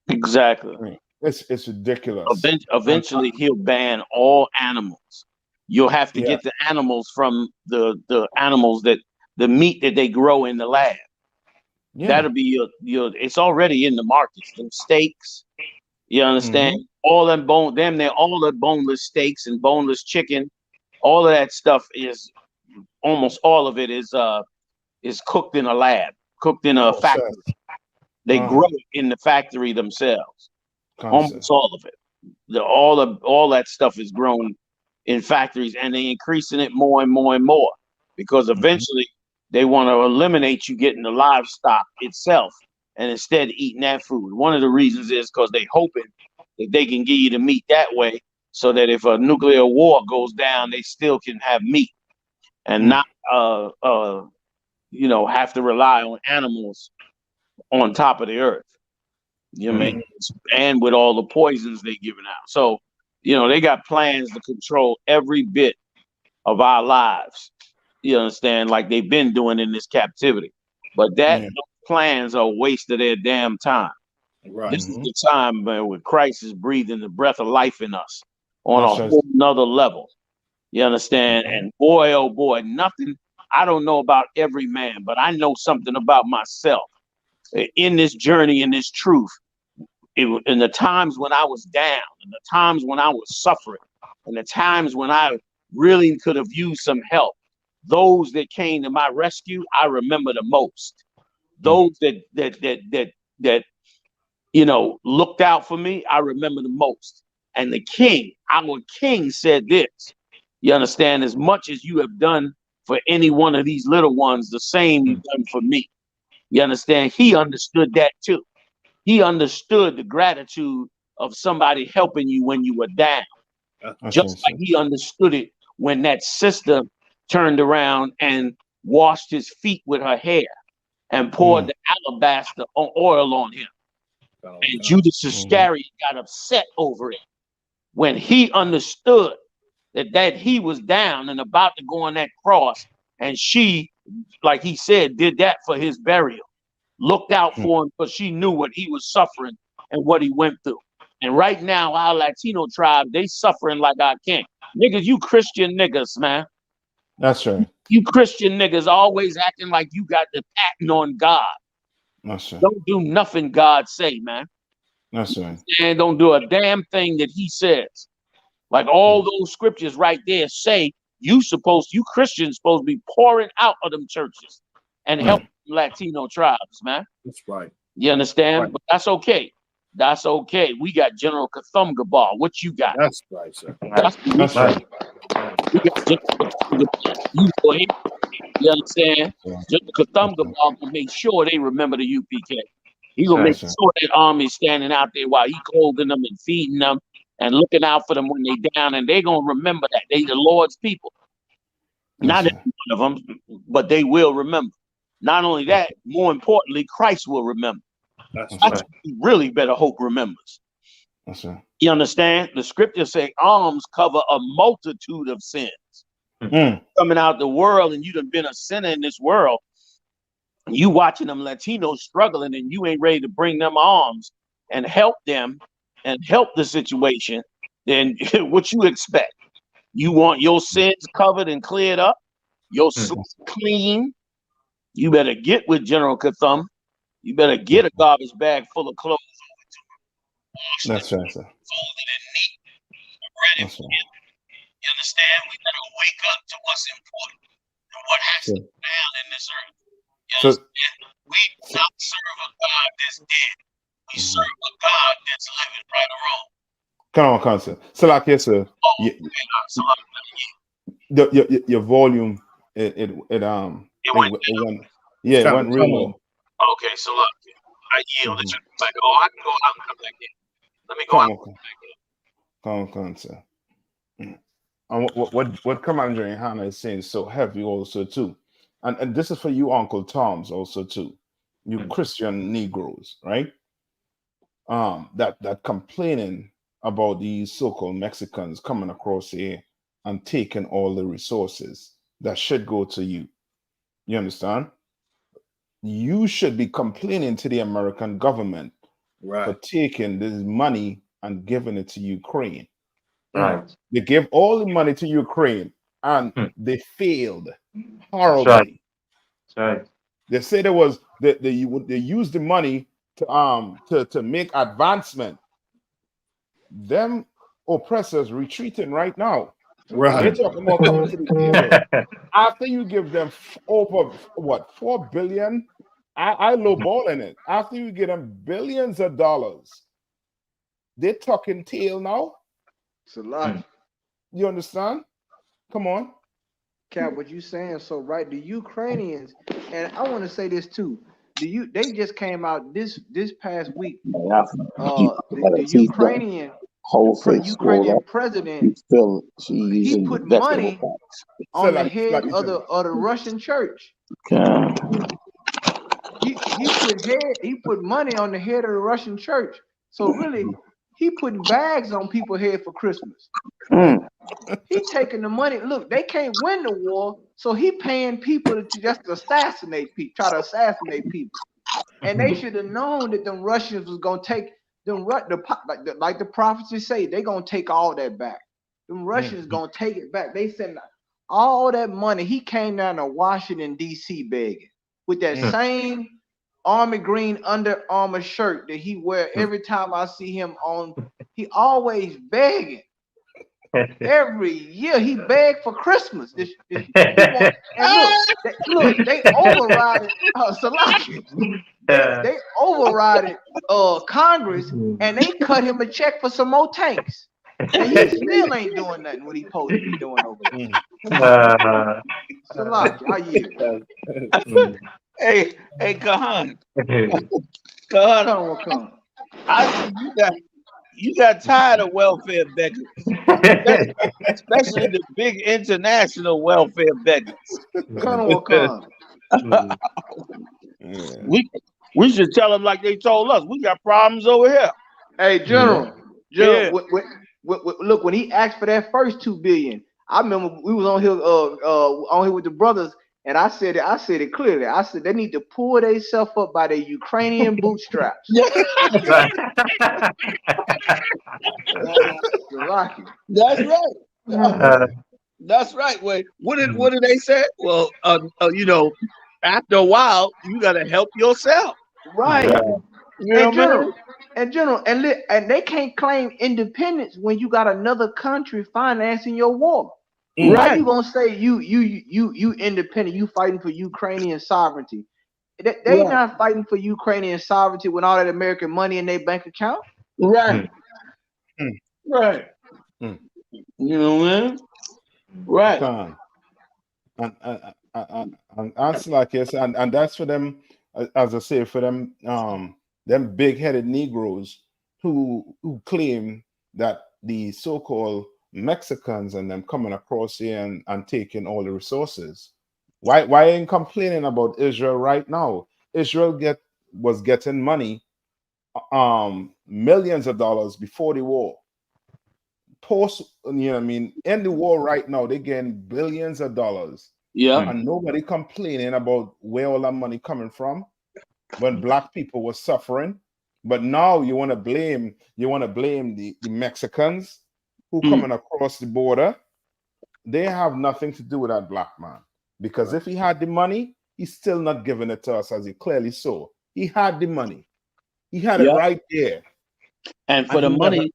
Exactly. I mean, it's ridiculous. Eventually he'll ban all animals. You'll have to get the animals from the animals that the meat that they grow in the lab. Yeah. That'll be your it's already in the markets. Them steaks, you understand? All them all the boneless steaks and boneless chicken, all of that stuff is almost all of it is cooked in a lab, cooked in a factory. They grow it in the factory themselves. Almost all of it. All that stuff is grown in factories, and they increasing it more and more and more because eventually they want to eliminate you getting the livestock itself and instead eating that food. One of the reasons is because they hoping that they can give you the meat that way, so that if a nuclear war goes down, they still can have meat and not you know, have to rely on animals on top of the earth. You know what I mean? And with all the poisons they giving out. So, you know, they got plans to control every bit of our lives. You understand? Like they've been doing in this captivity. But those plans are a waste of their damn time. Right. This is the time, man, where Christ is breathing the breath of life in us on a whole nother level. You understand? And boy, oh boy, nothing. I don't know about every man, but I know something about myself in this journey, in this truth. In the times when I was down, in the times when I was suffering, and the times when I really could have used some help, those that came to my rescue, I remember the most. Those that you know, looked out for me, I remember the most. And the king, our king, said this. You understand? As much as you have done for any one of these little ones, the same you've done for me. You understand? He understood that too. He understood the gratitude of somebody helping you when you were down. Just like he understood it when that sister turned around and washed his feet with her hair and poured the alabaster oil on him. And Judas Iscariot got upset over it when he understood that he was down and about to go on that cross, and she, like he said, did that for his burial, looked out for him because she knew what he was suffering and what he went through. And right now, our Latino tribe, they suffering like our king. Niggas, you Christian niggas, man. That's right. You Christian niggas always acting like you got the patent on God. That's right. Don't do nothing God say, man. That's right. And don't do a damn thing that he says. Like all those scriptures right there say, you Christians supposed to be pouring out of them churches and help Latino tribes, man. That's right. You understand? Right. But that's okay. That's okay. We got General Kathumgabal. What you got? That's right, sir. That's right. We got you go ahead. You understand? General Kathumgabal can make sure they remember the UPK. He gonna make sure that army's standing out there while he clothing them and feeding them and looking out for them when they down, and they gonna remember that they the Lord's people. Not every one of them, but they will remember. Not only that, more importantly, Christ will remember. That's what he really better hope remembers. That's right. You understand? The scriptures say alms cover a multitude of sins. Coming out the world, and you done been a sinner in this world. You watching them Latinos struggling, and you ain't ready to bring them alms and help them and help the situation. Then what you expect? You want your sins covered and cleared up, your slate clean. You better get with General Kathum. You better get a garbage bag full of clothes. That's right, sir. You understand? We better wake up to what's important and what has to go down in this earth. You understand? We do not serve a God that's dead. We serve a God that's living, right or wrong. Come on, sir. So like yes, sir. Your volume it went real low. Okay, so look, I yield that you're like, oh, I can go out and come back in. Let me go out. Come on, sir. And what Commander Hannah is saying is so heavy also too. And this is for you, Uncle Toms, also too. You Christian Negroes, right? That complaining about these so-called Mexicans coming across here and taking all the resources that should go to you. You understand? You should be complaining to the American government for taking this money and giving it to Ukraine. Right. They gave all the money to Ukraine and they failed horribly. That's right. They said it was they used the money to make advancement. Them oppressors retreating right now. Right. They're talking about coming to the table. After you give them over what $4 billion, I lowballing it. After you give them billions of dollars, they're talking tail now. It's a lot. You understand? Come on. Cap, what you saying so right. The Ukrainians, and I want to say this too. They just came out this past week. The Ukrainian president, he put money on the head of the Russian church. He put money on the head of the Russian church. So really, he putting bags on people's head for Christmas. He taking the money. Look, they can't win the war, so he paying people to just assassinate people, try to assassinate people. And they should have known that them Russians was gonna take them. Like the prophecies say, they gonna take all that back. Them Russians gonna take it back. They sent all that money. He came down to Washington D.C. begging with that same army green Under Armour shirt that he wear every time I see him on. He always begging. Every year he begged for Christmas. Look, they overrided they overrided Congress, and they cut him a check for some more tanks. And he still ain't doing nothing what he supposed to be doing over there. Hey, Kahan. You got tired of welfare beggars, especially the big international welfare beggars. We should tell them like they told us. We got problems over here. Hey, General. Look, when he asked for that first $2 billion, I remember we was on here with the brothers. And I said it clearly. I said they need to pull themselves up by their Ukrainian bootstraps. That's right. That's right. Wait, what did they say? Well, after a while, you gotta help yourself. Right. And they can't claim independence when you got another country financing your war. Right. How you gonna say you independent? You fighting for Ukrainian sovereignty? They not fighting for Ukrainian sovereignty with all that American money in their bank account. Right. Right. You know, man. Right. And answer like yes, and that's for them, as I say, for them them big-headed Negroes who claim that the so-called Mexicans and them coming across here and taking all the resources. Why ain't complaining about Israel right now? Israel was getting money, millions of dollars before the war. Post, in the war right now, they getting billions of dollars. Yeah. And nobody complaining about where all that money coming from when black people were suffering. But now you want to blame the Mexicans who coming across the border. They have nothing to do with that black man. Because if he had the money, he's still not giving it to us, as he clearly saw. He had the money. He had it right there. And for the money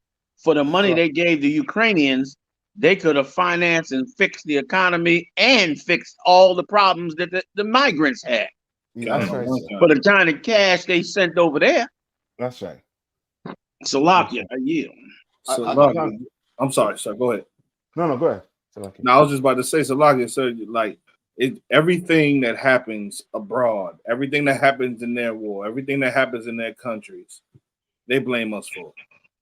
they gave the Ukrainians, they could have financed and fixed the economy and fixed all the problems that the migrants had. Yeah, that's right. For the kind of cash they sent over there. That's right. Salakia, I yield. I'm sorry, sir. Go ahead. No, go ahead. No, I was just about to say, Salakia, sir, like everything that happens abroad, everything that happens in their war, everything that happens in their countries, they blame us for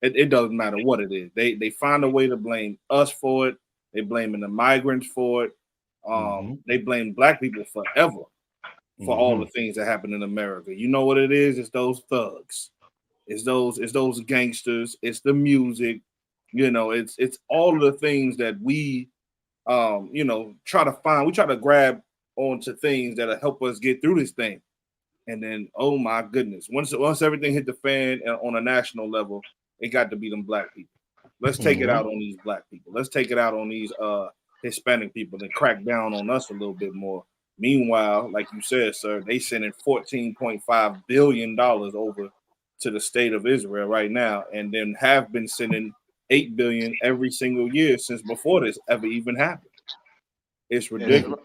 it. It doesn't matter what it is. They find a way to blame us for it. They blaming the migrants for it. They blame black people forever for all the things that happen in America. You know what it is? It's those thugs. It's those gangsters. It's the music. It's all of the things that we try to find. We try to grab onto things that'll help us get through this thing. And then, oh my goodness, once everything hit the fan on a national level, it got to be them black people. Let's take it out on these black people. Let's take it out on these Hispanic people and crack down on us a little bit more. Meanwhile, like you said, sir, they sending $14.5 billion over to the state of Israel right now, and then have been sending $8 billion every single year since before this ever even happened. It's ridiculous.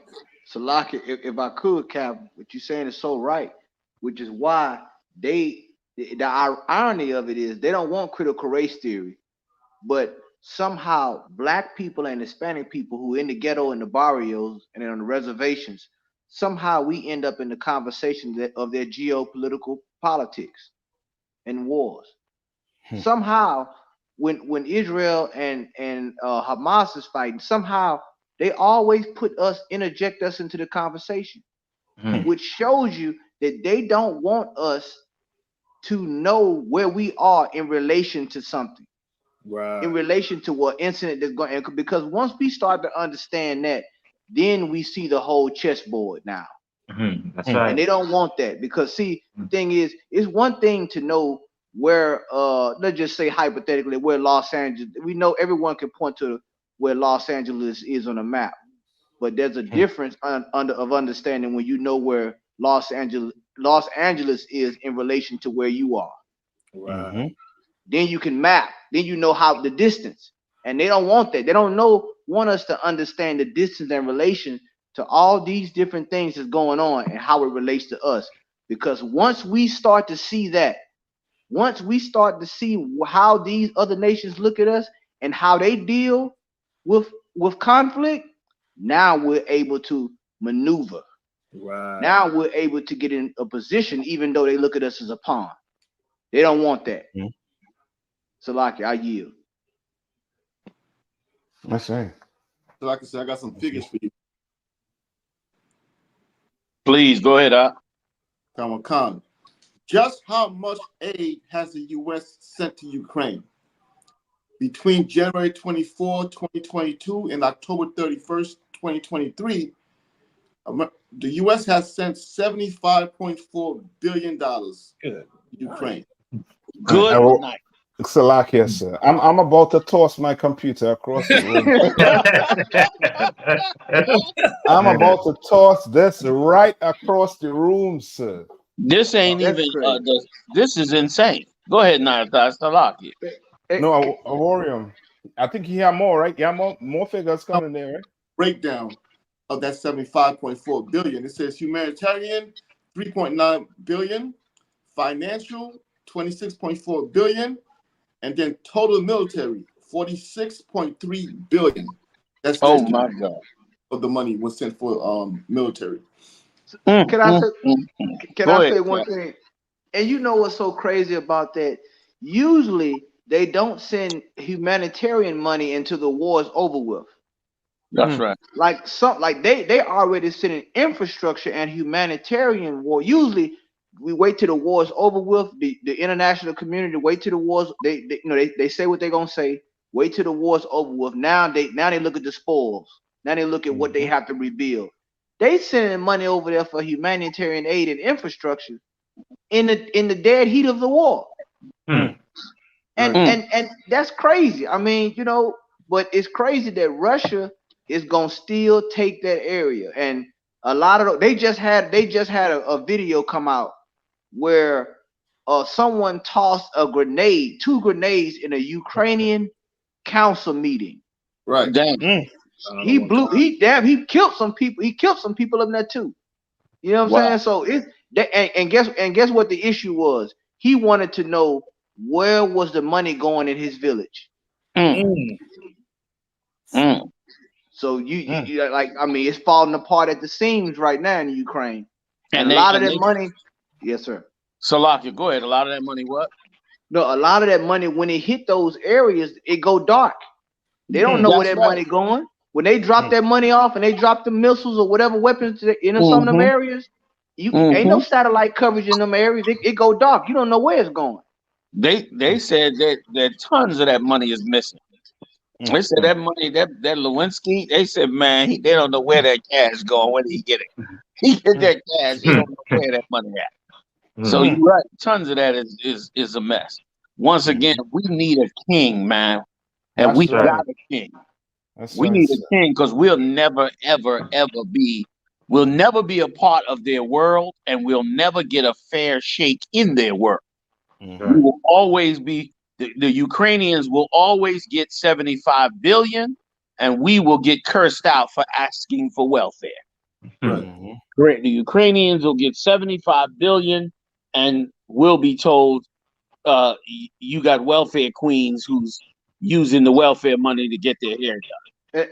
Salaki, if I could, Cap, what you're saying is so right, which is why the irony of it is they don't want critical race theory, but somehow black people and Hispanic people who are in the ghetto and the barrios and on the reservations, somehow we end up in the conversation of their geopolitical politics and wars. Somehow, when Israel and Hamas is fighting, somehow they always interject us into the conversation, which shows you that they don't want us to know where we are in relation to something, in relation to what incident that's going. Because once we start to understand that, then we see the whole chessboard now. That's right. And they don't want that, because see, the thing is, it's one thing to know where, let's just say hypothetically, where Los Angeles. We know everyone can point to where Los Angeles is on a map, but there's a difference of understanding when you know where Los Angeles is in relation to where you are. Then you can map. Then you know how the distance. And they don't want that. They don't want us to understand the distance and relation to all these different things that's going on and how it relates to us. Because once we start to see that, once we start to see how these other nations look at us and how they deal with conflict, now we're able to maneuver. Now we're able to get in a position, even though they look at us as a pawn. They don't want that. So, like, I yield. That's right. So, like I said, I got some figures for you. Please go ahead, Khan. Just how much aid has the U.S. sent to Ukraine between January 24, 2022 and October 31st, 2023? The U.S. has sent $75.4 billion to Ukraine. Good night. Salakia, sir. I'm about to toss my computer across the room. I'm about to toss this right across the room, sir. This ain't even. This is insane. Go ahead, Nathar Salakia. No, Aworium. I think he have more, right? Yeah, more figures coming there, right? Breakdown of that 75.4 billion. It says humanitarian 3.9 billion, financial 26.4 billion, and then total military 46.3 billion. That's my God. Of the money was sent for military. Can I say one thing? And you know what's so crazy about that? Usually they don't send humanitarian money until the war's over with. That's right. Like they already sending infrastructure and humanitarian war. Usually we wait till the war's over with. The international community wait till the wars. They say what they're gonna say. Wait till the war's over with. Now they look at the spoils. Now they look at what they have to rebuild. They sending money over there for humanitarian aid and infrastructure in the dead heat of the war. And that's crazy. I mean, but it's crazy that Russia is gonna still take that area. And a lot of they just had a video come out where someone tossed two grenades in a Ukrainian council meeting. Right. Damn. He killed some people. He killed some people up there too. You know what I'm saying? So guess what the issue was? He wanted to know where was the money going in his village. So you like, I mean, it's falling apart at the seams right now in Ukraine. And a lot of that money, yes, sir. Salakia, go ahead. A lot of that money, what? No, a lot of that money, when it hit those areas, it go dark. They don't know where that money going. When they drop that money off and they drop the missiles or whatever weapons in some of them areas, ain't no satellite coverage in them areas. It go dark. You don't know where it's going. They said that tons of that money is missing. They said that money, that Lewinsky, they said, man, they don't know where that cash going. Where did he get it? He get that cash. He don't know where that money at. So you're right. Tons of that is a mess. Once again, we need a king, man. And we got a king. We need a king because we'll never, ever, ever be a part of their world, and we'll never get a fair shake in their world. We will always be, the Ukrainians will always get 75 billion, and we will get cursed out for asking for welfare. Great. The Ukrainians will get 75 billion, and we'll be told, you got welfare queens who's using the welfare money to get their hair done.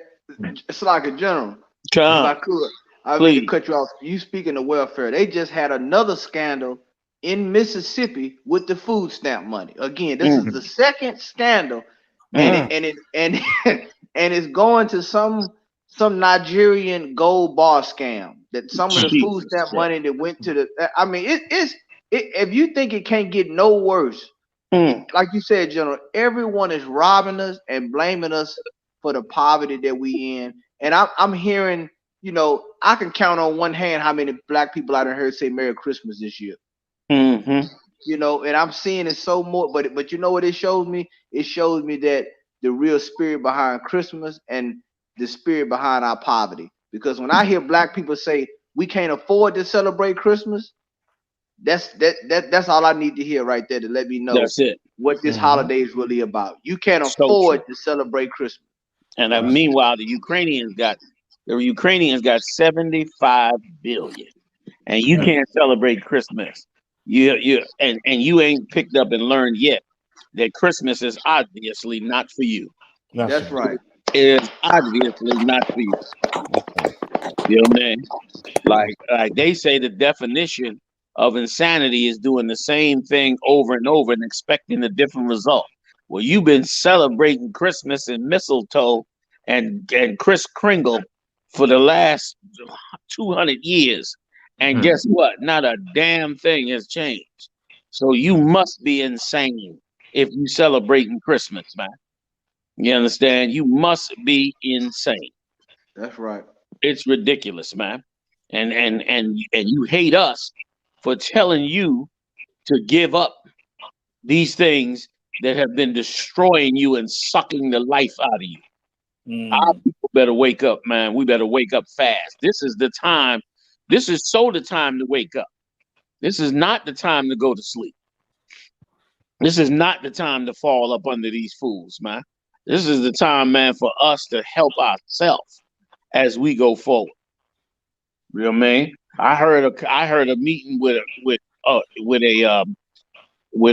It's like a general. If I could, I mean to cut you off. You speaking of welfare, they just had another scandal in Mississippi with the food stamp money. Again, this is the second scandal, and it's going to some Nigerian gold bar scam. That some of the food stamp money that went to the. I mean, if you think it can't get no worse, like you said, General, everyone is robbing us and blaming us for the poverty that we in. And I'm hearing, you know, I can count on one hand how many black people I done heard say Merry Christmas this year. You know, and I'm seeing it so more, but you know what it shows me? It shows me that the real spirit behind Christmas and the spirit behind our poverty. Because when I hear black people say we can't afford to celebrate Christmas, that's all I need to hear right there to let me know what this holiday is really about. You can't afford to celebrate Christmas. And meanwhile, the Ukrainians got 75 billion, and you can't celebrate Christmas. You ain't picked up and learned yet that Christmas is obviously not for you. That's right. It is obviously not for you. You know what I mean? Like they say, the definition of insanity is doing the same thing over and over and expecting a different result. Well, you've been celebrating Christmas and mistletoe and Kris Kringle for the last 200 years. And guess what? Not a damn thing has changed. So you must be insane if you celebrating Christmas, man. You understand? You must be insane. That's right. It's ridiculous, man. And you hate us for telling you to give up these things that have been destroying you and sucking the life out of you. Our people better wake up, man. We better wake up fast. This is the time. This is the time to wake up. This is not the time to go to sleep. This is not the time to fall up under these fools, man. This is the time, man, for us to help ourselves as we go forward. You know what I mean? I heard a meeting with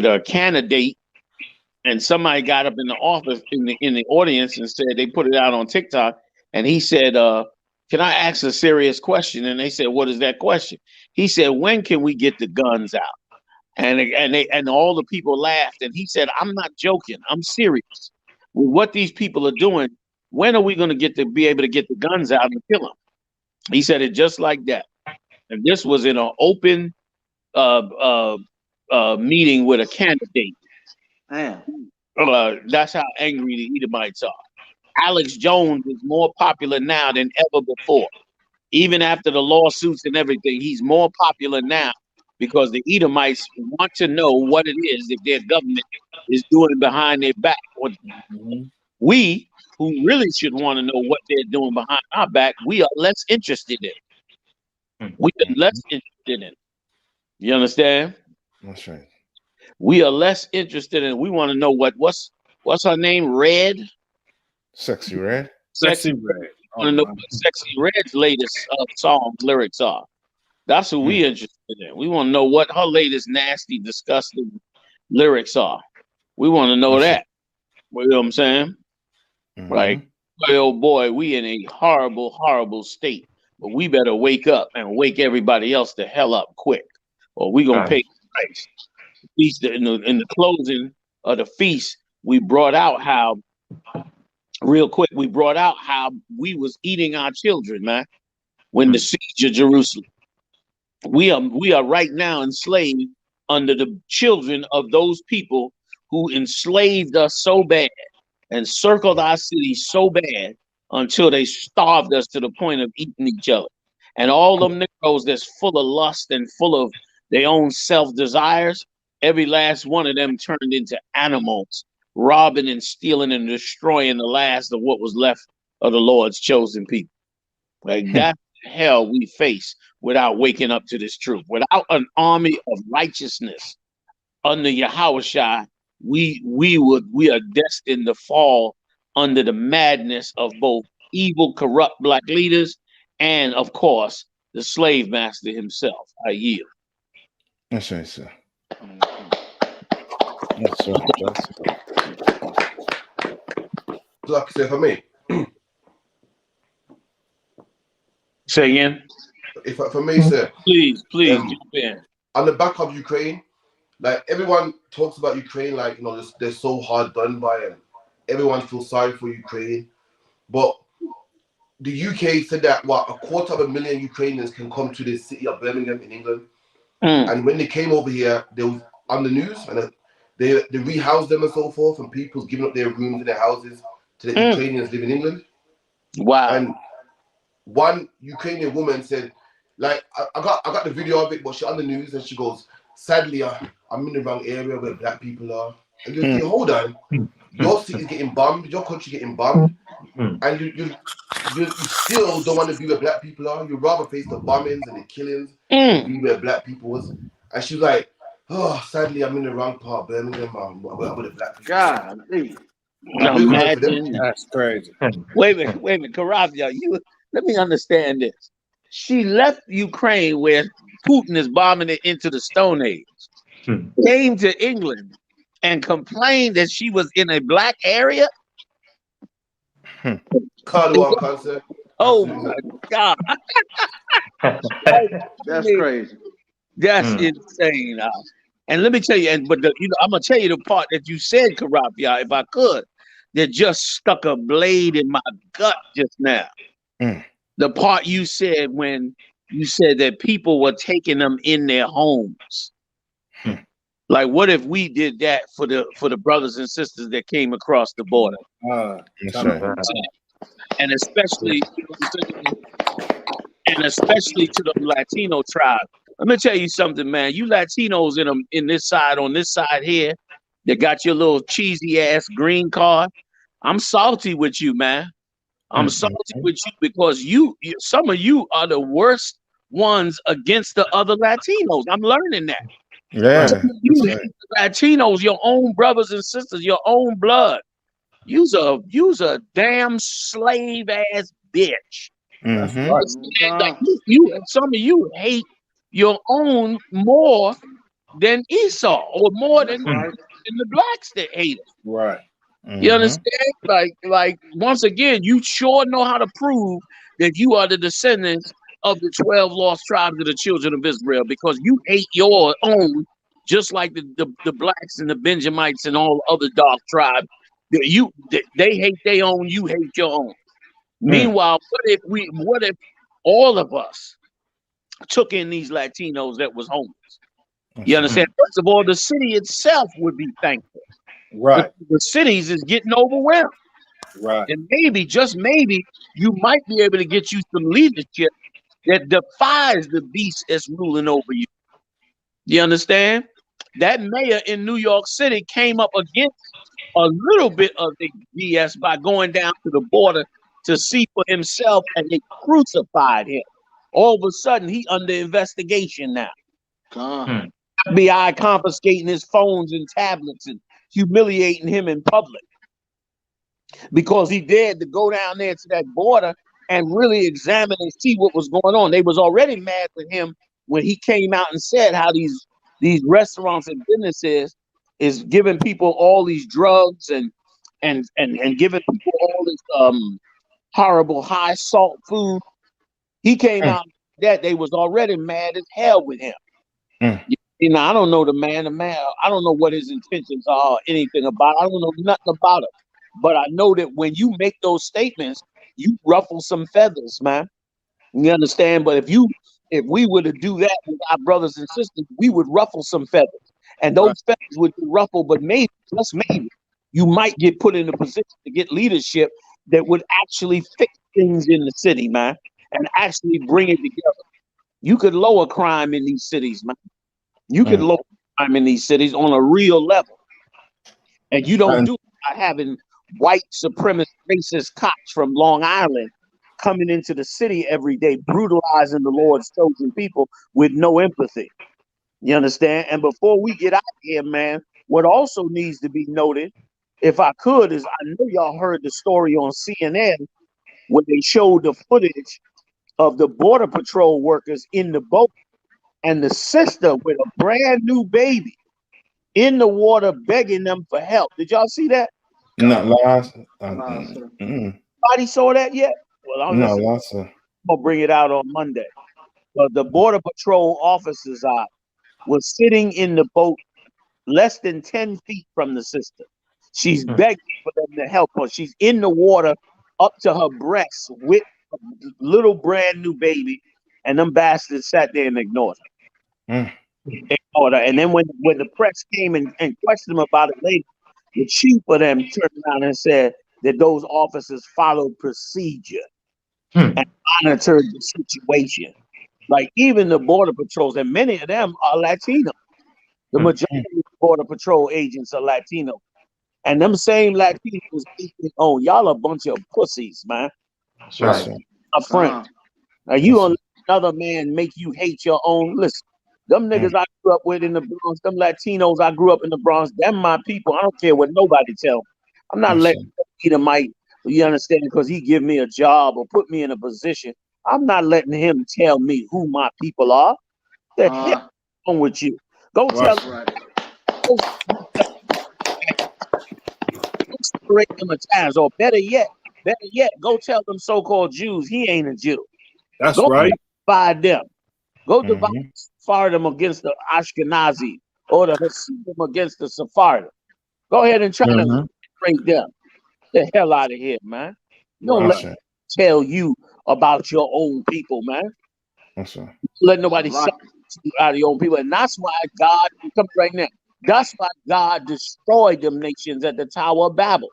a candidate, and somebody got up in the office in the audience and said, they put it out on TikTok, and he said, "Can I ask a serious question?" And they said, "What is that question?" He said, "When can we get the guns out?" And all the people laughed, and he said, "I'm not joking. I'm serious. With what these people are doing, when are we going to be able to get the guns out and kill them?" He said it just like that. And this was in an open meeting with a candidate. That's how angry the Edomites are. Alex Jones is more popular now than ever before. Even after the lawsuits and everything, he's more popular now because the Edomites want to know what it is that their government is doing behind their back. We, who really should want to know what they're doing behind our back, we are less interested in. We are less interested in. You understand? That's right. We are less interested in. We want to know what's her name? Red? Sexy Red? Sexy Red. I want to know what Sexy Red's latest song lyrics are. That's who we interested in. We want to know what her latest nasty, disgusting lyrics are. We want to know that. You know what I'm saying? Like, oh boy, we in a horrible, horrible state. But we better wake up and wake everybody else the hell up quick, or we gonna pay the price. Feast in the closing of the feast, we brought out how, real quick, we brought out how we was eating our children, man, when the siege of Jerusalem. We are right now enslaved under the children of those people who enslaved us so bad and circled our city so bad until they starved us to the point of eating each other. And all them Negroes that's full of lust and full of their own self-desires, every last one of them turned into animals, robbing and stealing and destroying the last of what was left of the Lord's chosen people. Like that's the hell we face without waking up to this truth. Without an army of righteousness under Yahushua, we are destined to fall under the madness of both evil, corrupt black leaders and, of course, the slave master himself. I yield. That's right, sir. That's right. like I say for me. Say again. If for me, sir. Please, jump in. On the back of Ukraine, like everyone talks about Ukraine, like they're so hard done by, and everyone feels sorry for Ukraine. But the UK said that 250,000 Ukrainians can come to the city of Birmingham in England, and when they came over here, they was on the news, and they rehoused them and so forth, and people's giving up their rooms in their houses to the Ukrainians living in England. Wow. And one Ukrainian woman said, like, I got the video of it, but she's on the news and she goes, sadly, I'm in the wrong area where black people are. And you think, hold on, your city's getting bombed, your country getting bombed, and you still don't want to be where black people are. You'd rather face the bombings and the killings than be where black people was. And she was like, oh, sadly, I'm in the wrong part of Birmingham, where the black people. God, imagine. That's crazy. Wait a minute, Karavia, let me understand this. She left Ukraine where Putin is bombing it into the Stone Age, came to England and complained that she was in a black area. Carlo concert. Oh my God. That's crazy. That's insane. And let me tell you, I'm gonna tell you the part that you said, Karavia, if I could, that just stuck a blade in my gut just now. The part you said when you said that people were taking them in their homes. Like, what if we did that for the brothers and sisters that came across the border? And especially, to the Latino tribe. Let me tell you something, man. You Latinos on this side here, that got your little cheesy ass green card. I'm salty with you, man. I'm salty with you because some of you are the worst ones against the other Latinos. I'm learning that. Yeah. Latinos, your own brothers and sisters, your own blood. You's a damn slave ass bitch. Like some of you hate your own more than Esau, or more than the blacks that hate it. Right. You understand? Like once again, you sure know how to prove that you are the descendants of the 12 lost tribes of the children of Israel, because you hate your own, just like the blacks and the Benjamites and all other dark tribes. They hate their own, you hate your own. Meanwhile, what if all of us took in these Latinos that was homeless? You understand? First of all, the city itself would be thankful. Right. The cities is getting overwhelmed. Right. And maybe, just maybe, you might be able to get you some leadership that defies the beast that's ruling over you. You understand? That mayor in New York City came up against a little bit of the BS by going down to the border to see for himself, and they crucified him. All of a sudden, he under investigation now. FBI confiscating his phones and tablets and humiliating him in public because he dared to go down there to that border and really examine and see what was going on. They was already mad with him when he came out and said how these restaurants and businesses is giving people all these drugs and giving people all this horrible high salt food. He came out that they was already mad as hell with him. You know, I don't know the man. I don't know what his intentions are or anything about it. I don't know nothing about it. But I know that when you make those statements, you ruffle some feathers, man. You understand? But if we were to do that with our brothers and sisters, we would ruffle some feathers. And those feathers would be ruffled, but maybe, just maybe, you might get put in a position to get leadership that would actually fix things in the city, man, and actually bring it together. You could lower crime in these cities, man. You can lower crime in these cities on a real level. And you don't do it by having white supremacist racist cops from Long Island coming into the city every day, brutalizing the Lord's chosen people with no empathy. You understand? And before we get out of here, man, what also needs to be noted, if I could, is I know y'all heard the story on CNN when they showed the footage of the Border Patrol workers in the boat and the sister with a brand new baby in the water begging them for help. Did y'all see that? Not last. Nobody saw that yet? Well, I'm gonna bring it out on Monday. But the Border Patrol officers was sitting in the boat less than 10 feet from the sister. She's begging for them to help her. She's in the water up to her breasts with a little brand new baby, and them bastards sat there and ignored her. Ignored her. And then when the press came and questioned them about it later, the chief of them turned around and said that those officers followed procedure and monitored the situation. Like even the Border Patrols, and many of them are Latino. The majority of the Border Patrol agents are Latino. And them same Latinos, y'all a bunch of pussies, man. That's right. A friend. Now you gonna let another man make you hate your own. Listen, them niggas I grew up with in the Bronx, them Latinos I grew up in the Bronx, them my people. I don't care what nobody tell me. I'm not letting Edomite, you understand, because he give me a job or put me in a position. I'm not letting him tell me who my people are. The hell wrong with you? Go tell them. Separate them at times, or better yet, go tell them so-called Jews he ain't a Jew. That's right. Divide them. Go divide Sephardim against the Ashkenazi, or the Hasidim against the Sephardim. Go ahead and try to break them. The hell out of here, man. Don't let me tell you about your own people, man. Let nobody suck you out of your own people, and that's why God come right now. That's why God destroyed them nations at the Tower of Babel.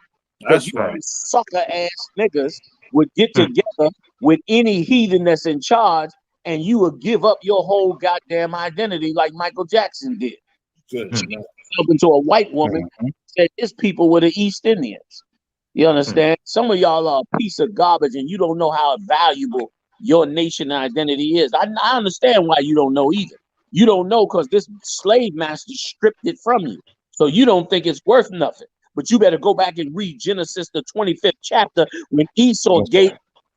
That's right. Sucker ass niggas would get together with any heathen that's in charge, and you would give up your whole goddamn identity like Michael Jackson did. Into a white woman, said his people were the East Indians. You understand? Some of y'all are a piece of garbage, and you don't know how valuable your nation identity is. I understand why you don't know either. You don't know because this slave master stripped it from you. So you don't think it's worth nothing. But you better go back and read Genesis, the 25th chapter, when Esau gave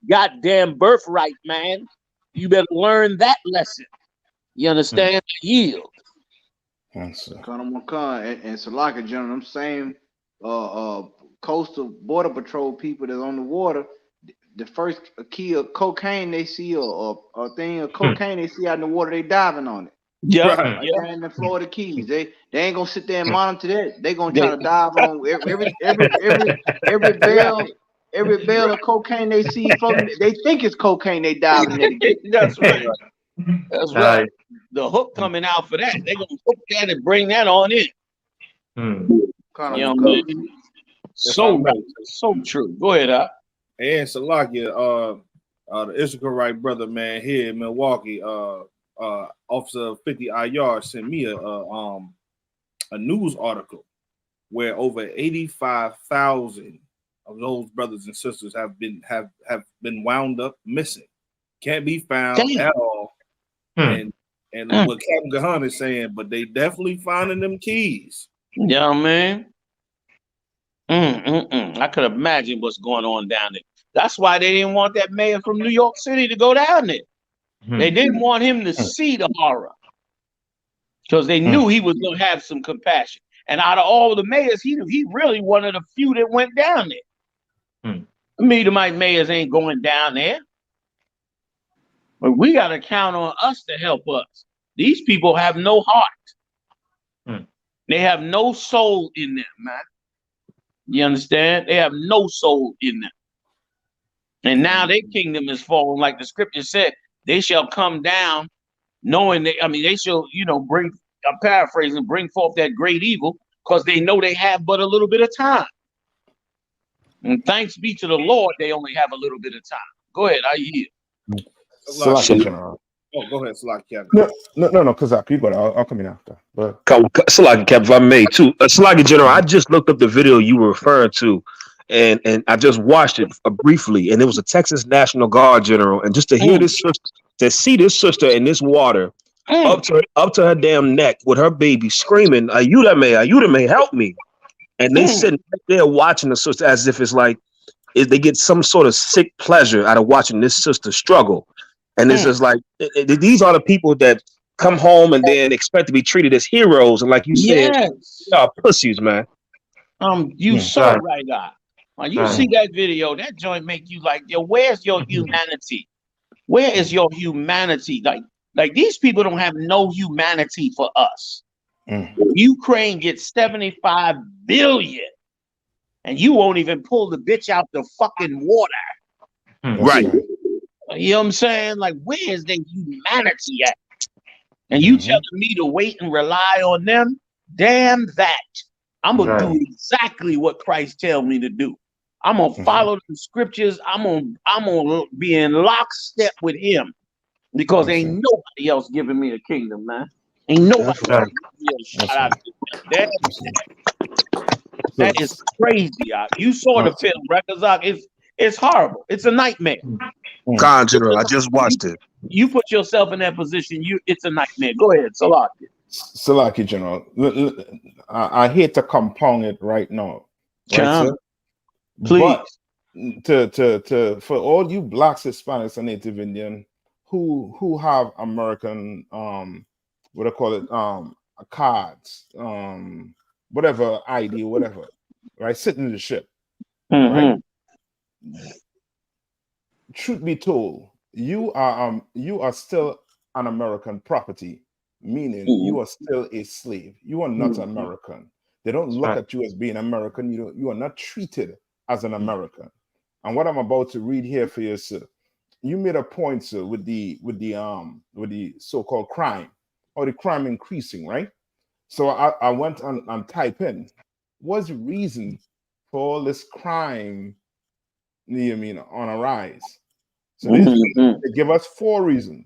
goddamn birthright, man. You better learn that lesson. You understand? Yield. And Salaka, General, them same coastal border patrol people that's on the water, the first key of cocaine they see or a thing of cocaine they see out in the water, they diving on it. Yeah, in the Florida Keys, they ain't gonna sit there and monitor that. They gonna try to dive on every bale of cocaine they see floating. They think it's cocaine. They diving in it. That's right. That's right. The hook coming out for that. They gonna hook that and bring that on in. You know what I mean? So right. So true. Go ahead, And Salakia, the Issachar brother, man, here in Milwaukee, Officer 50 IR sent me a news article where over 85,000 of those brothers and sisters have been wound up missing, can't be found at all. And what Captain Gahan is saying, but they definitely finding them keys. Yeah, man. I could imagine what's going on down there. That's why they didn't want that mayor from New York City to go down there. They didn't want him to see the horror because they knew he was going to have some compassion. And out of all the mayors, he really one of the few that went down there. The Edomite mayors ain't going down there. But we got to count on us to help us. These people have no heart. They have no soul in them, man. You understand? They have no soul in them. And now their kingdom is falling, like the scripture said. They shall come down knowing they shall, bring, I'm paraphrasing, bring forth that great evil because they know they have but a little bit of time. And thanks be to the Lord, they only have a little bit of time. Go ahead, I yield. Go ahead, Salaki. No, because people, I'll come in after. But Salaki, Cap, if I may, too. Salaki General, I just looked up the video you were referring to. And I just watched it briefly, and it was a Texas National Guard general. And just to hear this sister, to see this sister in this water up to her damn neck with her baby screaming, Ayuda, help me. And they sitting right there watching the sister as if it's like they get some sort of sick pleasure out of watching this sister struggle. And it's just like these are the people that come home and then expect to be treated as heroes. And like you said, y'all pussies, man. You so right, you see that video, that joint make you like, yo, where's your humanity? Where is your humanity? Like these people don't have no humanity for us. Ukraine gets 75 billion, and you won't even pull the bitch out the fucking water. Right. You know what I'm saying? Like, where is their humanity at? And you telling me to wait and rely on them? Damn that. I'm gonna do exactly what Christ tell me to do. I'm gonna follow the scriptures. I'm gonna be in lockstep with him, because ain't nobody else giving me a kingdom, man. Ain't nobody else giving me a shout out to them. That is crazy. You saw the film, records. It's horrible. It's a nightmare. General, I just watched it. You put yourself in that position. It's a nightmare. Go ahead, Salaki. Salaki, General. I hate to compound it right now. Right, please. But for all you blacks, Hispanics, and Native Indian who have American what I call it, cards, whatever ID, whatever, right? Citizenship. Right? Truth be told, you are still an American property, meaning you are still a slave. You are not American. They don't look at you as being American. You are not treated as an American. And what I'm about to read here for you, sir, you made a point, sir, with the so-called crime, or the crime increasing, right? So I went and type in, what's the reason for all this crime, on a rise? So they give us 4 reasons.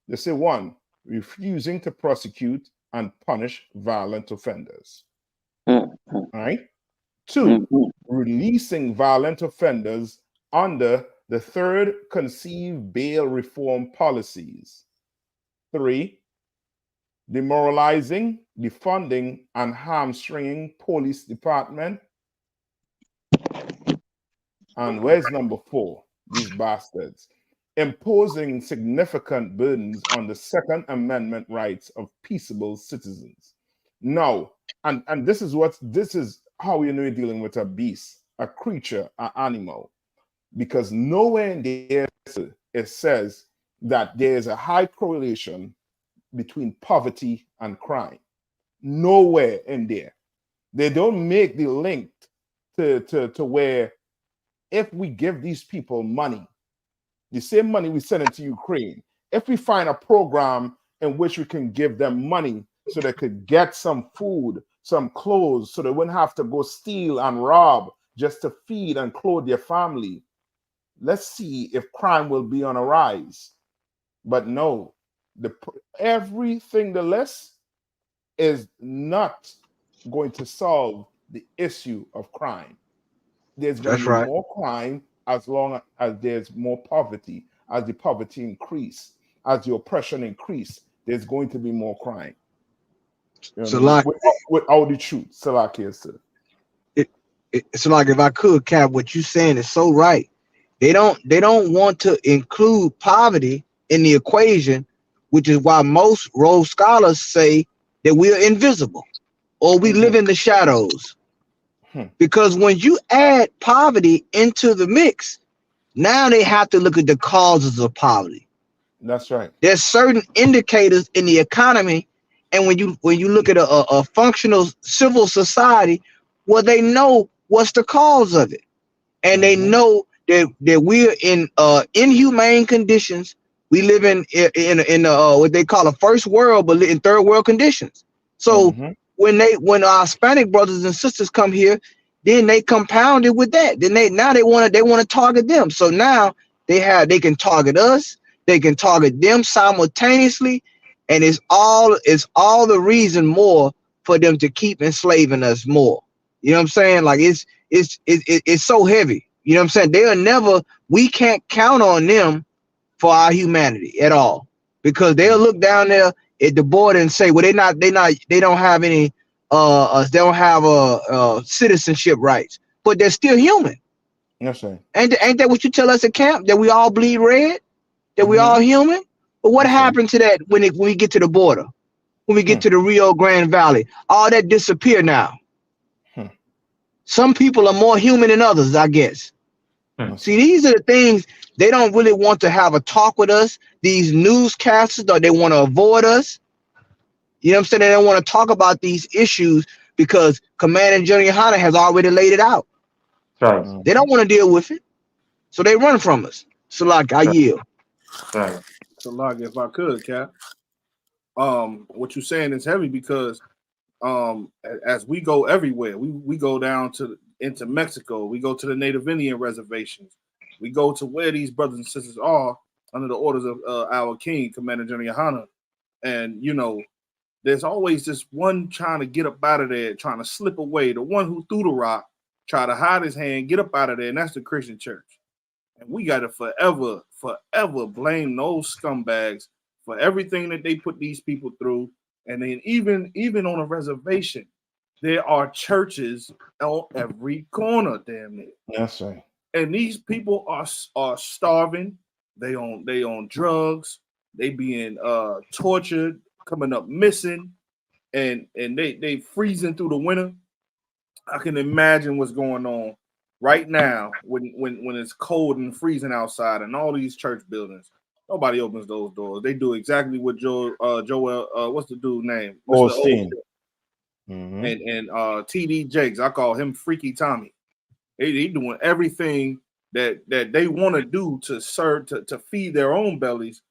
They say 1, refusing to prosecute and punish violent offenders. All right. 2, releasing violent offenders under the 3rd conceived bail reform policies. 3, demoralizing, defunding, and hamstringing police department. And where's number 4? These bastards. Imposing significant burdens on the Second Amendment rights of peaceable citizens. Now, and this is how you know you're dealing with a beast, a creature, an animal, because nowhere in there it says that there is a high correlation between poverty and crime. Nowhere in there. They don't make the link to where if we give these people money, the same money we send into Ukraine, if we find a program in which we can give them money so they could get some food, some clothes, so they wouldn't have to go steal and rob just to feed and clothe their family, let's see if crime will be on a rise. But no, everything the list is not going to solve the issue of crime. There's going to be more crime as long as there's more poverty. As the poverty increase, as the oppression increase, there's going to be more crime. So like without the truth, Salaki, sir. It's like, if I could, Cap, what you saying is so right. They don't want to include poverty in the equation, which is why most Rhodes scholars say that we are invisible or we live in the shadows. Because when you add poverty into the mix, now they have to look at the causes of poverty. That's right. There's certain indicators in the economy, and when you look at a functional civil society, well, they know what's the cause of it, and they know that we're in inhumane conditions. We live in what they call a first world, but in third world conditions. So when our Hispanic brothers and sisters come here, then they compound it with that. Then they want to target them. So now they can target us, they can target them simultaneously, and it's all the reason more for them to keep enslaving us more. You know what I'm saying? Like it's so heavy. You know what I'm saying? We can't count on them for our humanity at all, because they'll look down there at the border and say, well, they don't have any they don't have citizenship rights, but they're still human. Yes, sir. Ain't that what you tell us at camp, that we all bleed red, that we all human? But what happened to that when we get to the border, when we get to the Rio Grande Valley? All that disappear now. Some people are more human than others, I guess. See, these are the things they don't really want to have a talk with us. These newscasters, they want to avoid us. You know what I'm saying? They don't want to talk about these issues because Commander General Yohana has already laid it out. Right. They don't want to deal with it, so they run from us. So, like, I yield. Right. So, like, if I could, Cap, what you're saying is heavy because as we go everywhere, we go down into Mexico, we go to the Native Indian reservations, we go to where these brothers and sisters are under the orders of our king, Commander General Yohana. And, you know, there's always this one trying to get up out of there, trying to slip away. The one who threw the rock, try to hide his hand, get up out of there, and that's the Christian church. And we got to forever blame those scumbags for everything that they put these people through. And then even on a reservation, there are churches on every corner, damn near. That's right. And these people are starving. They on drugs. They being tortured, coming up missing, and they freezing through the winter. I can imagine what's going on right now when it's cold and freezing outside, and all these church buildings. Nobody opens those doors. They do exactly what Joel, what's the dude's name? Osteen. And TD Jakes, I call him Freaky Tommy. They doing everything that they want to do to serve to feed their own bellies,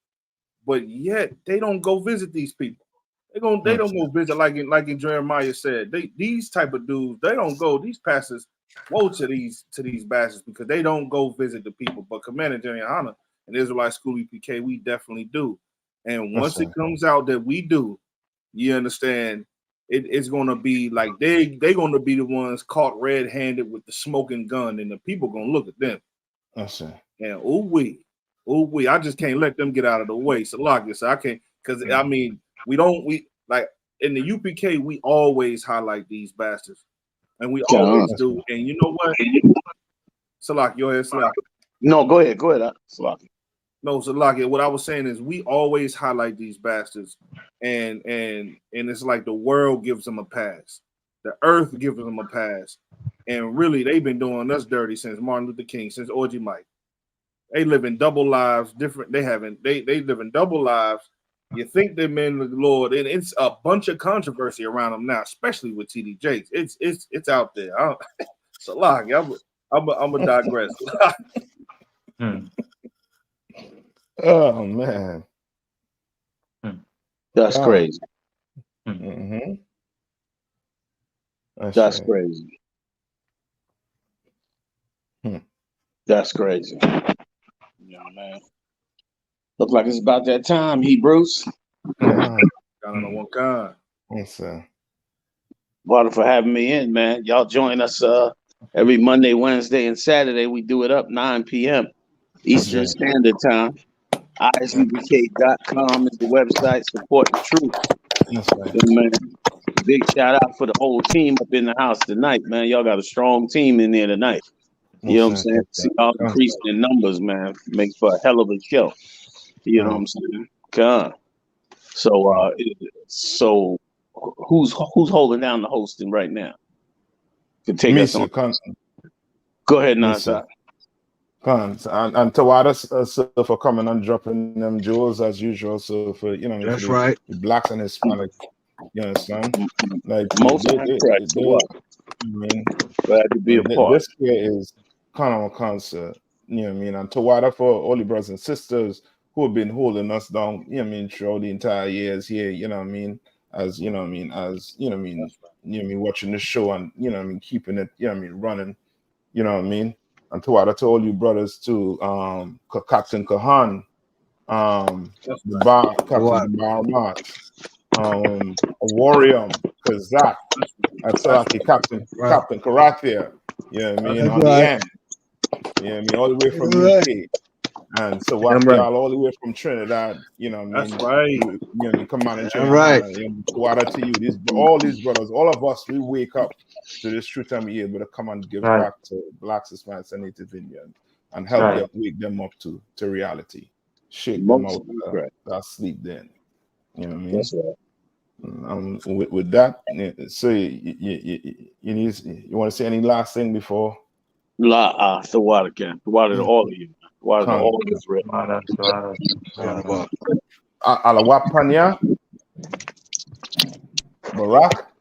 but yet they don't go visit these people. They don't go visit like in Jeremiah said. These type of dudes, they don't go. These pastors woe to these bastards because they don't go visit the people. But Commander General Yohana and Israelite School EPK, we definitely do. And once it comes out that we do, you understand, it's gonna be like they're gonna be the ones caught red-handed with the smoking gun, and the people gonna look at them. That's it. And we, I just can't let them get out of the way. So like this, I can't, because I mean, we like in the UPK, we always highlight these bastards, and we always do. And you know what? Salaki, your head, Salaki. No, go ahead, Salaki. No, Salaki. What I was saying is, we always highlight these bastards, and it's like the world gives them a pass, the earth gives them a pass, and really they've been doing us dirty since Martin Luther King, since Orgy Mike. They live in double lives, different. They live in double lives. You think they're men of the Lord, and it's a bunch of controversy around them now, especially with TD Jakes. It's out there. Salaki, I'm a digress. Oh man, that's crazy. Mm-hmm. That's crazy. That's crazy. Yeah, man. Look like it's about that time, Hebrews. I don't know what kind. Yes, sir. Water for having me in, man. Y'all join us every Monday, Wednesday, and Saturday. We do it up 9 p.m. Eastern Standard Time. ISUBK.com is the website. Support the truth. Yes, man. Big shout out for the whole team up in the house tonight, man. Y'all got a strong team in there tonight. You know what I'm saying? See y'all increasing in numbers, man. Makes for a hell of a show. You know what I'm saying? God. So who's holding down the hosting right now? To take us on. Go ahead, Nasa. And Tawada for coming and dropping them jewels as usual. So for that's right. The blacks and Hispanic, you understand? Like most glad to be a part. This year is kind of a concert, you know what I mean? And Tawada for all the brothers and sisters who have been holding us down, you know what I mean, throughout the entire years here, you know what I mean, as you know what I mean, as you know what I mean, watching the show and you know what I mean, keeping it, you know what I mean, running, you know what I mean. And to all you brothers too, Captain Kahan, Captain Baramat, Warrior, Kazak, Captain Karathia, you know what I mean, on the end, you know what I mean, all the way from UK. And so all the way from Trinidad, you know what I mean? That's right. You know, come on and Trinidad. Right. To you. All these brothers, all of us, we wake up to this true time of year, but come and give back to blacks, Hispanics, and Native Indians and help them wake them up to reality. Shake them out that sleep then. You know what I mean? That's right. With that, so you want to say any last thing before? The water can. The water to all of you. The water to all of Israel. Alawapanya, Barak,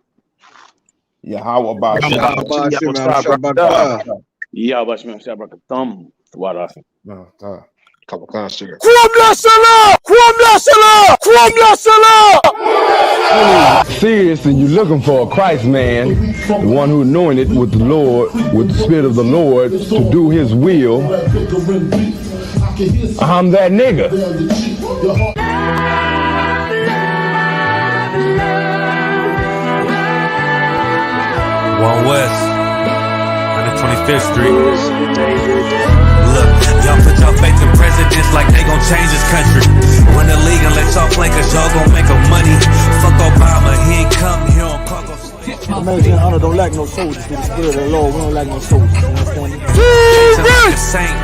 Yahweh Bashem. Yahweh Bashem. Serious, and you're looking for a Christ man, the one who anointed with the Lord, with the Spirit of the Lord, to do His will. I'm that nigga. One West, 125th Street. Look, y'all put your faith in presidents like they gon' change this country. Run the league and let y'all play cause y'all gon' make them money. Fuck Obama, he ain't come here on Congo. Imagine honor don't lack no soldiers through the Spirit of the Lord. We don't lack no soldiers. You understand me? Like a saint,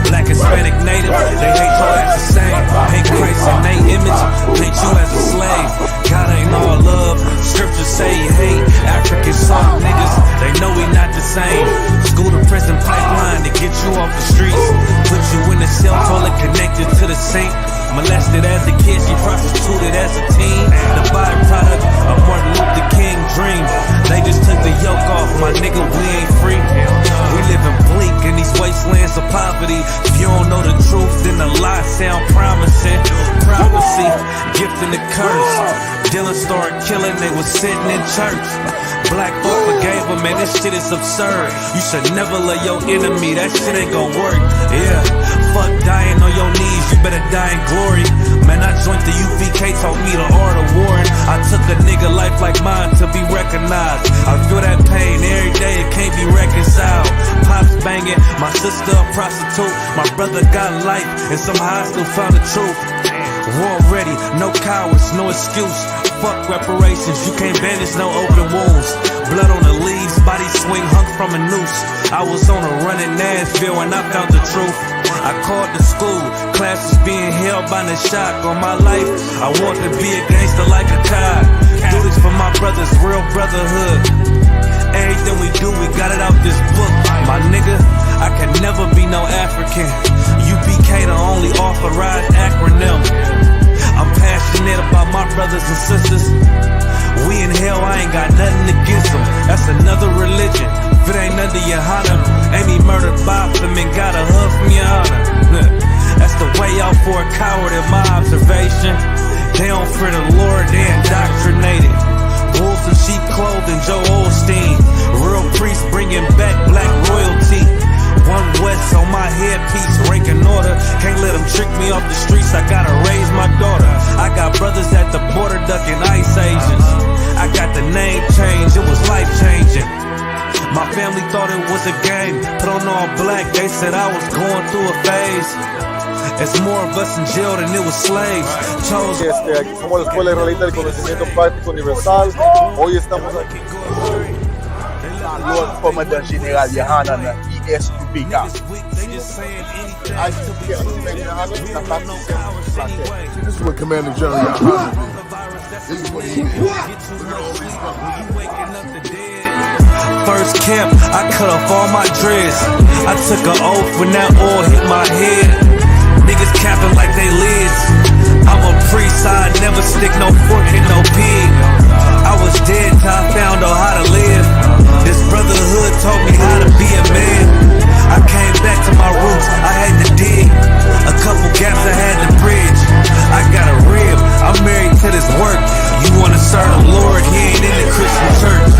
black, Hispanic, native, they hate your ass the same. Hate Christ and they image, hate you as a slave. God ain't all love, scriptures say he hate African soft niggas, they know we not the same. School to prison pipeline to get you off the streets. Put you in the cell toilet connected to the sink. Molested as a kid, she prostituted as a teen. The byproduct of Martin Luther King dream. They just took the yoke off, my nigga, we ain't free. We living bleak in these wastelands of poverty. If you don't know the truth, then the lie sound promising. Prophecy, gift and the curse. Dylan started killing, they was sitting in church. Black folk forgave him, man, this shit is absurd. You should never love your enemy, that shit ain't gon' work. Yeah, fuck dying on your knees, you better die in glory. Man, I joined the UVK, taught me the art of warring. I took a nigga life like mine to be recognized. I feel that pain every day, it can't be reconciled. Pops banging, my sister a prostitute. My brother got life, and somehow I still found the truth. War ready, no cowards, no excuse. Fuck reparations, you can't bandage no open wounds. Blood on the leaves, body swing hung from a noose. I was on a run in Nashville and I found the truth. I called the school, classes being held by the shock on my life. I want to be a gangster like a cop. Do this for my brothers, real brotherhood. Everything we do, we got it out this book. My nigga, I can never be no African. UPK the only authorized acronym. I'm passionate about my brothers and sisters. We in hell, I ain't got nothing against them. That's another religion. If it ain't under your honor, Amy murdered Bob them and got a hug from your honor. That's the way out for a coward in my observation. They don't fear the Lord, they indoctrinated. Wolves in sheep clothing, Joe Osteen. Real priests bringing back black royalty. One West on my headpiece, ranking order. Can't let them trick me off the streets, I gotta raise my daughter. I got brothers at the border ducking ICE agents. I got the name change, it was life changing. My family thought it was a game, put on all black, they said I was going through a phase. It's more of us in jail than it was slaves. Aquí somos la Escuela Israelita del Conocimiento Práctico Universal. Hoy estamos aquí. Lord Commander General Yohanan ESUPK. This is what Commander General Yohanan did. This is what he did. First camp, I cut off all my dreads. I took an oath when that oil hit my head. Niggas capping like they lids. I'm a priest, I never stick no fork in no pig. I was dead till I found out how to live. This brotherhood taught me how to be a man. I came back to my roots, I had to dig. A couple gaps I had to bridge. I got a rib, I'm married to this work. You wanna serve the Lord, he ain't in the Christian church.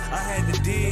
I had to dig.